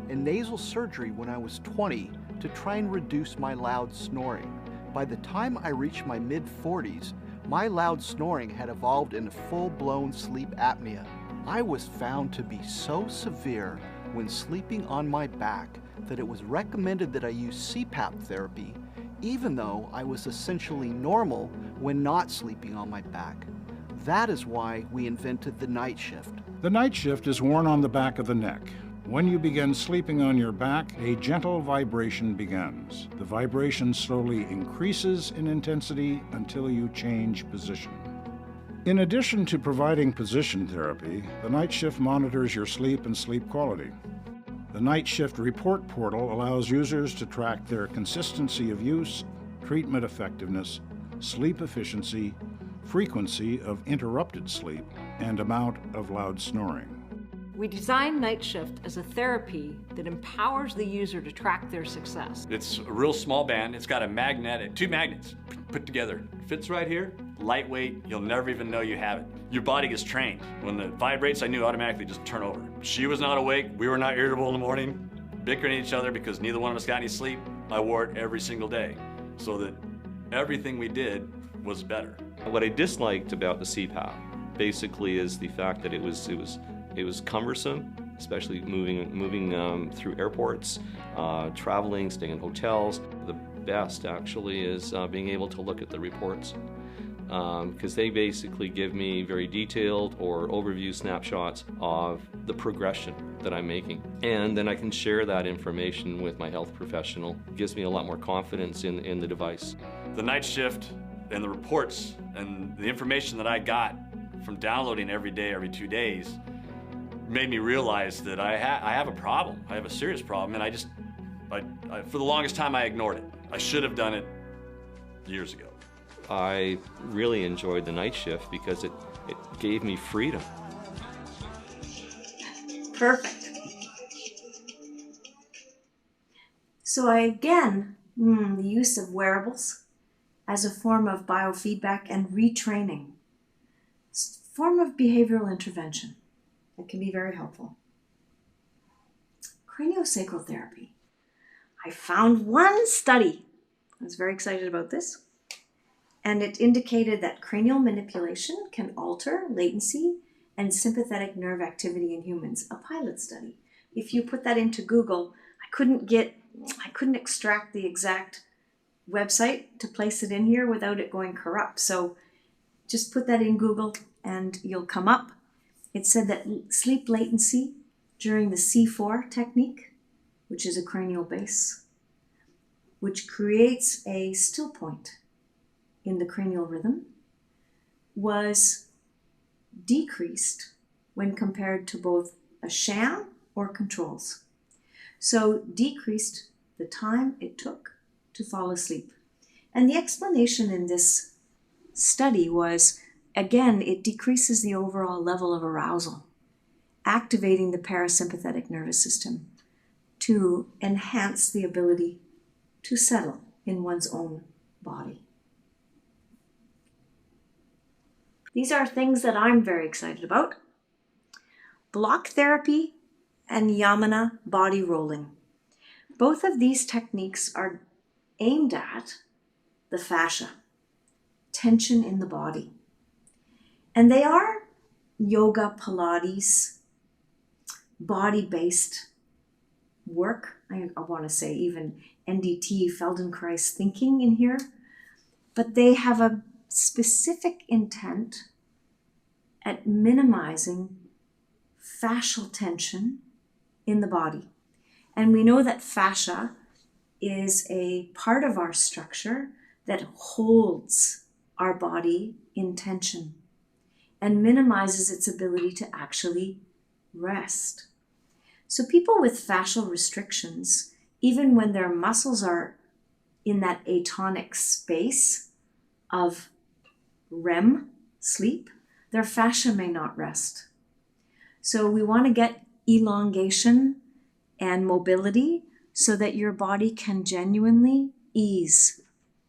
and nasal surgery when I was 20 to try and reduce my loud snoring. By the time I reached my mid-40s, my loud snoring had evolved into full-blown sleep apnea. I was found to be so severe when sleeping on my back that it was recommended that I use CPAP therapy, even though I was essentially normal when not sleeping on my back. That is why we invented the night shift. The night shift is worn on the back of the neck. When you begin sleeping on your back, a gentle vibration begins. The vibration slowly increases in intensity until you change position. In addition to providing position therapy, the night shift monitors your sleep and sleep quality. The night shift report portal allows users to track their consistency of use, treatment effectiveness, sleep efficiency, frequency of interrupted sleep, and amount of loud snoring. We designed Night Shift as a therapy that empowers the user to track their success. It's a real small band. It's got two magnets put together. Fits right here, lightweight, you'll never even know you have it. Your body gets trained. When it vibrates, I knew automatically just turn over. She was not awake, we were not irritable in the morning, bickering at each other because neither one of us got any sleep. I wore it every single day so that everything we did was better. What I disliked about the CPAP basically is the fact that it was cumbersome, especially moving through airports, traveling, staying in hotels. The best actually is being able to look at the reports because they basically give me very detailed or overview snapshots of the progression that I'm making. And then I can share that information with my health professional. It gives me a lot more confidence in the device. The night shift and the reports and the information that I got from downloading every day, every 2 days, made me realize that I have a problem. I have a serious problem, and I for the longest time I ignored it. I should have done it years ago. I really enjoyed the night shift because it gave me freedom. Perfect. So the use of wearables as a form of biofeedback and retraining. It's a form of behavioral intervention that can be very helpful. Craniosacral therapy. I found one study. I was very excited about this. And it indicated that cranial manipulation can alter latency and sympathetic nerve activity in humans. A pilot study. If you put that into Google, I couldn't extract the exact website to place it in here without it going corrupt. So just put that in Google and you'll come up. It said that sleep latency during the C4 technique, which is a cranial base, which creates a still point in the cranial rhythm, was decreased when compared to both a sham or controls. So decreased the time it took to fall asleep. And the explanation in this study was, again, it decreases the overall level of arousal, activating the parasympathetic nervous system to enhance the ability to settle in one's own body. These are things that I'm very excited about. Block therapy and Yamana body rolling. Both of these techniques are aimed at the fascia, tension in the body. And they are yoga, Pilates, body-based work. I want to say even NDT, Feldenkrais thinking in here. But they have a specific intent at minimizing fascial tension in the body. And we know that fascia is a part of our structure that holds our body in tension and minimizes its ability to actually rest. So people with fascial restrictions, even when their muscles are in that atonic space of REM sleep, their fascia may not rest. So we want to get elongation and mobility so that your body can genuinely ease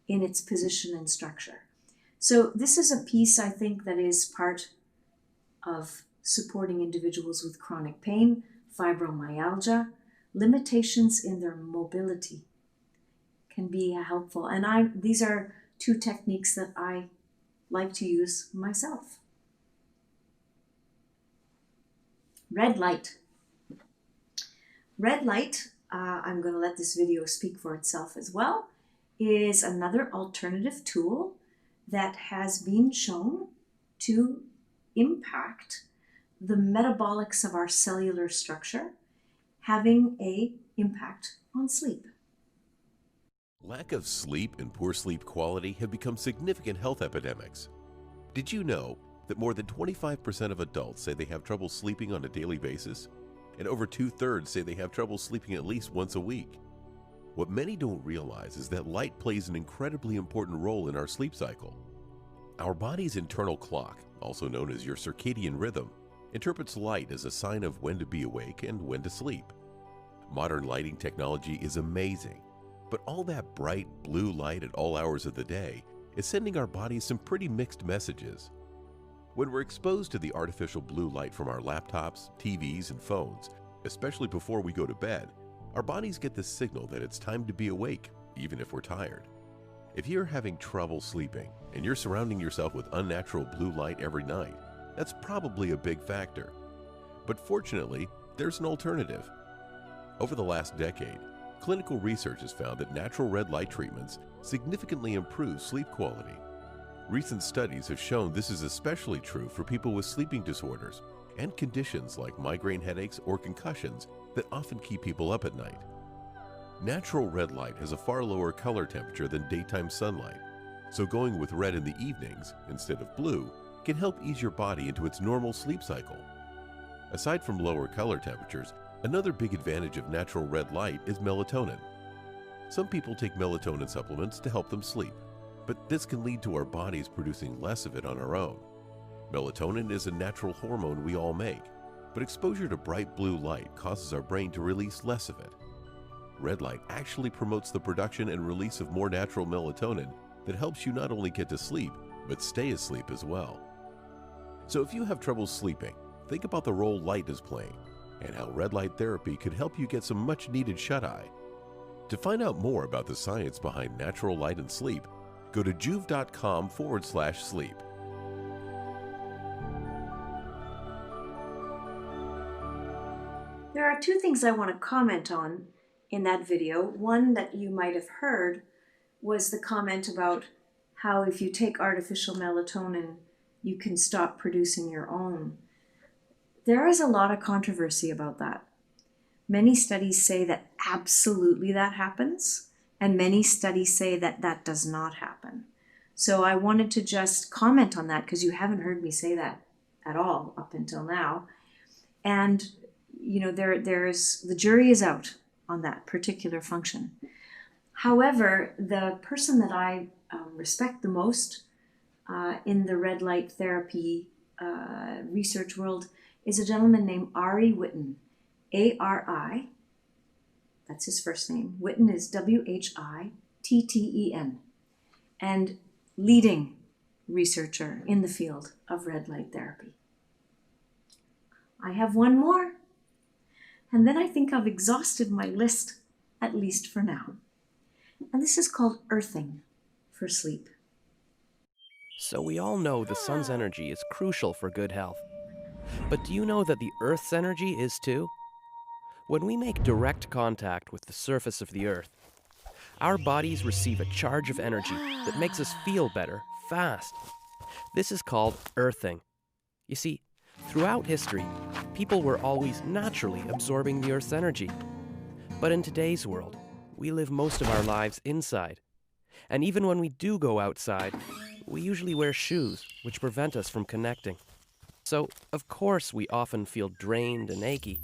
in its position and structure. So this is a piece, I think, that is part of supporting individuals with chronic pain, fibromyalgia, limitations in their mobility can be helpful. And these are two techniques that I like to use myself. Red light. Red light, I'm going to let this video speak for itself as well, is another alternative tool that has been shown to impact the metabolics of our cellular structure, having an impact on sleep. Lack of sleep and poor sleep quality have become significant health epidemics. Did you know that more than 25% of adults say they have trouble sleeping on a daily basis? And over 2/3 say they have trouble sleeping at least once a week. What many don't realize is that light plays an incredibly important role in our sleep cycle. Our body's internal clock, also known as your circadian rhythm, interprets light as a sign of when to be awake and when to sleep. Modern lighting technology is amazing, but all that bright blue light at all hours of the day is sending our bodies some pretty mixed messages. When we're exposed to the artificial blue light from our laptops, TVs, and phones, especially before we go to bed, our bodies get the signal that it's time to be awake, even if we're tired. If you're having trouble sleeping and you're surrounding yourself with unnatural blue light every night, that's probably a big factor. But fortunately, there's an alternative. Over the last decade, clinical research has found that natural red light treatments significantly improve sleep quality. Recent studies have shown this is especially true for people with sleeping disorders and conditions like migraine headaches or concussions that often keep people up at night. Natural red light has a far lower color temperature than daytime sunlight, so going with red in the evenings instead of blue can help ease your body into its normal sleep cycle. Aside from lower color temperatures, another big advantage of natural red light is melatonin. Some people take melatonin supplements to help them sleep, but this can lead to our bodies producing less of it on our own. Melatonin is a natural hormone we all make, but exposure to bright blue light causes our brain to release less of it. Red light actually promotes the production and release of more natural melatonin that helps you not only get to sleep, but stay asleep as well. So if you have trouble sleeping, think about the role light is playing and how red light therapy could help you get some much needed shut-eye. To find out more about the science behind natural light and sleep, go to juve.com/sleep. There are two things I want to comment on in that video. One that you might have heard was the comment about how if you take artificial melatonin, you can stop producing your own. There is a lot of controversy about that. Many studies say that absolutely that happens, and many studies say that that does not happen. So I wanted to just comment on that because you haven't heard me say that at all up until now. And, you know, there's the jury is out on that particular function. However, the person that I respect the most in the red light therapy research world is a gentleman named Ari Whitten, A-R-I, that's his first name. Whitten is W-H-I-T-T-E-N, and leading researcher in the field of red light therapy. I have one more, and then I think I've exhausted my list, at least for now. And this is called earthing for sleep. So we all know the sun's energy is crucial for good health. But do you know that the Earth's energy is too? When we make direct contact with the surface of the Earth, our bodies receive a charge of energy that makes us feel better fast. This is called earthing. You see, throughout history, people were always naturally absorbing the Earth's energy. But in today's world, we live most of our lives inside. And even when we do go outside, we usually wear shoes, which prevent us from connecting. So, of course, we often feel drained and achy,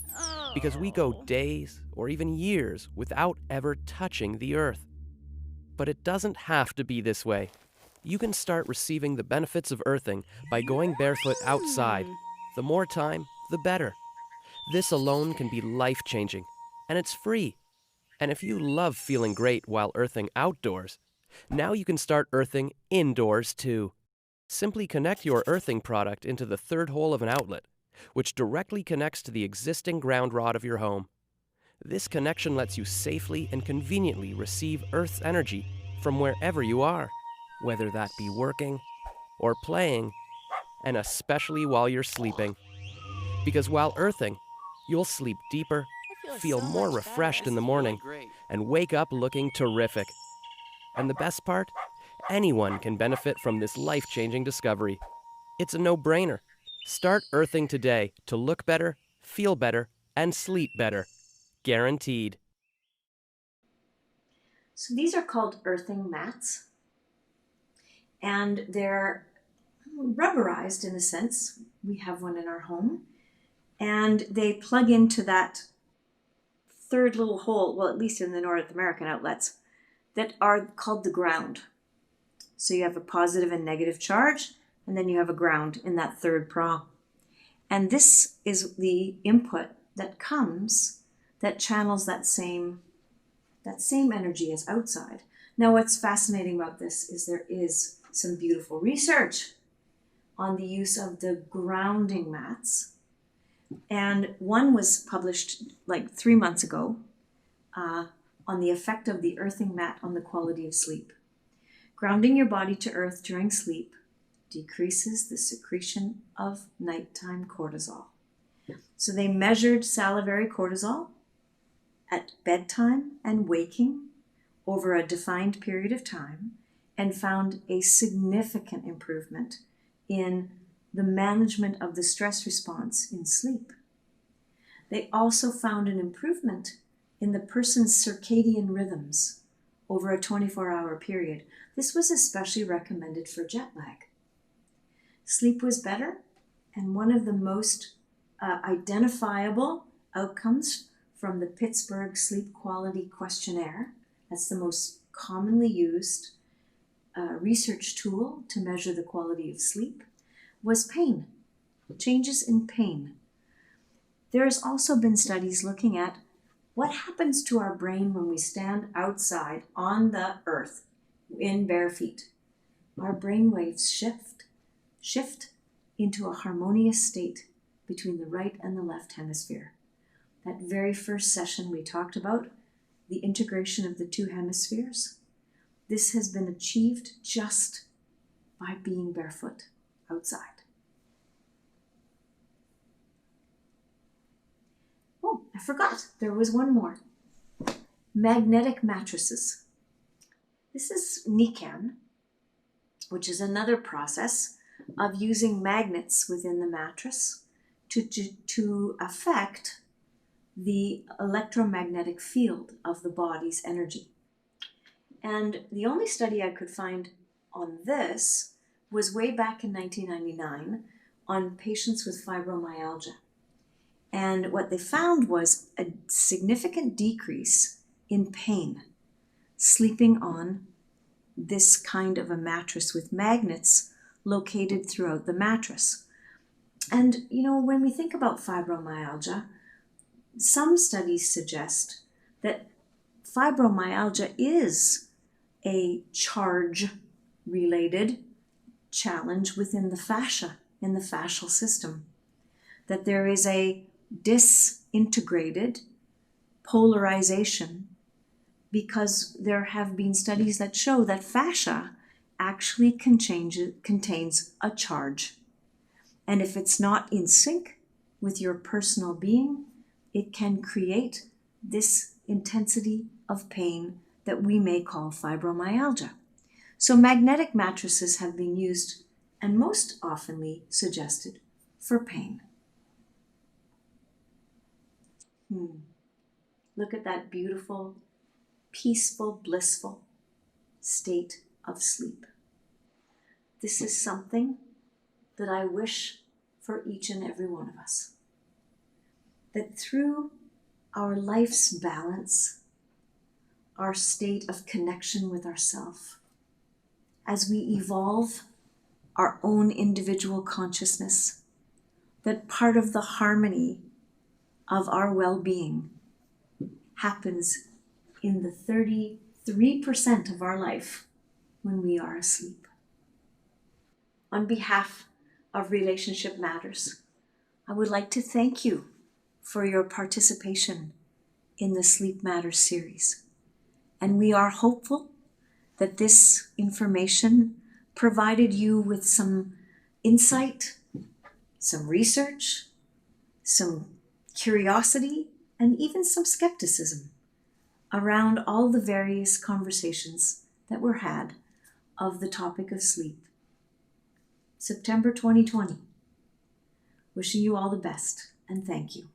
because we go days or even years without ever touching the Earth. But it doesn't have to be this way. You can start receiving the benefits of earthing by going barefoot outside. The more time, the better. This alone can be life-changing, and it's free. And if you love feeling great while earthing outdoors, now you can start earthing indoors too. Simply connect your earthing product into the third hole of an outlet, which directly connects to the existing ground rod of your home. This connection lets you safely and conveniently receive Earth's energy from wherever you are, whether that be working or playing, and especially while you're sleeping. Because while earthing, you'll sleep deeper, feel more refreshed in the morning, and wake up looking terrific. And the best part? Anyone can benefit from this life-changing discovery. It's a no-brainer. Start earthing today to look better, feel better, and sleep better. Guaranteed. So these are called earthing mats, and they're rubberized in a sense. We have one in our home, and they plug into that third little hole, well, at least in the North American outlets, that are called the ground. So you have a positive and negative charge, and then you have a ground in that third prong. And this is the input that comes, that channels that same energy as outside. Now, what's fascinating about this is there is some beautiful research on the use of the grounding mats. And one was published like 3 months ago on the effect of the earthing mat on the quality of sleep. Grounding your body to earth during sleep decreases the secretion of nighttime cortisol. So they measured salivary cortisol at bedtime and waking over a defined period of time and found a significant improvement in the management of the stress response in sleep. They also found an improvement in the person's circadian rhythms over a 24-hour period. This was especially recommended for jet lag. Sleep was better, and one of the most identifiable outcomes from the Pittsburgh Sleep Quality Questionnaire, that's the most commonly used research tool to measure the quality of sleep, was pain, changes in pain. There has also been studies looking at what happens to our brain when we stand outside on the earth in bare feet. Our brain waves shift into a harmonious state between the right and the left hemisphere. That very first session we talked about, the integration of the two hemispheres, this has been achieved just by being barefoot outside. Oh, I forgot, there was one more. Magnetic mattresses. This is Nican, which is another process of using magnets within the mattress to affect the electromagnetic field of the body's energy. And the only study I could find on this was way back in 1999 on patients with fibromyalgia. And what they found was a significant decrease in pain sleeping on this kind of a mattress with magnets located throughout the mattress. And, you know, when we think about fibromyalgia, some studies suggest that fibromyalgia is a charge-related challenge within the fascia, in the fascial system. That there is a disintegrated polarization because there have been studies that show that fascia actually contains a charge. And if it's not in sync with your personal being, it can create this intensity of pain that we may call fibromyalgia. So magnetic mattresses have been used and most oftenly suggested for pain. Look at that beautiful, peaceful, blissful state of sleep. This is something that I wish for each and every one of us. That through our life's balance, our state of connection with ourself, as we evolve our own individual consciousness, that part of the harmony of our well-being happens in the 33% of our life when we are asleep. On behalf of Relationship Matters, I would like to thank you for your participation in the Sleep Matters series. And we are hopeful that this information provided you with some insight, some research, some curiosity, and even some skepticism around all the various conversations that were had of the topic of sleep. September 2020. Wishing you all the best, and thank you.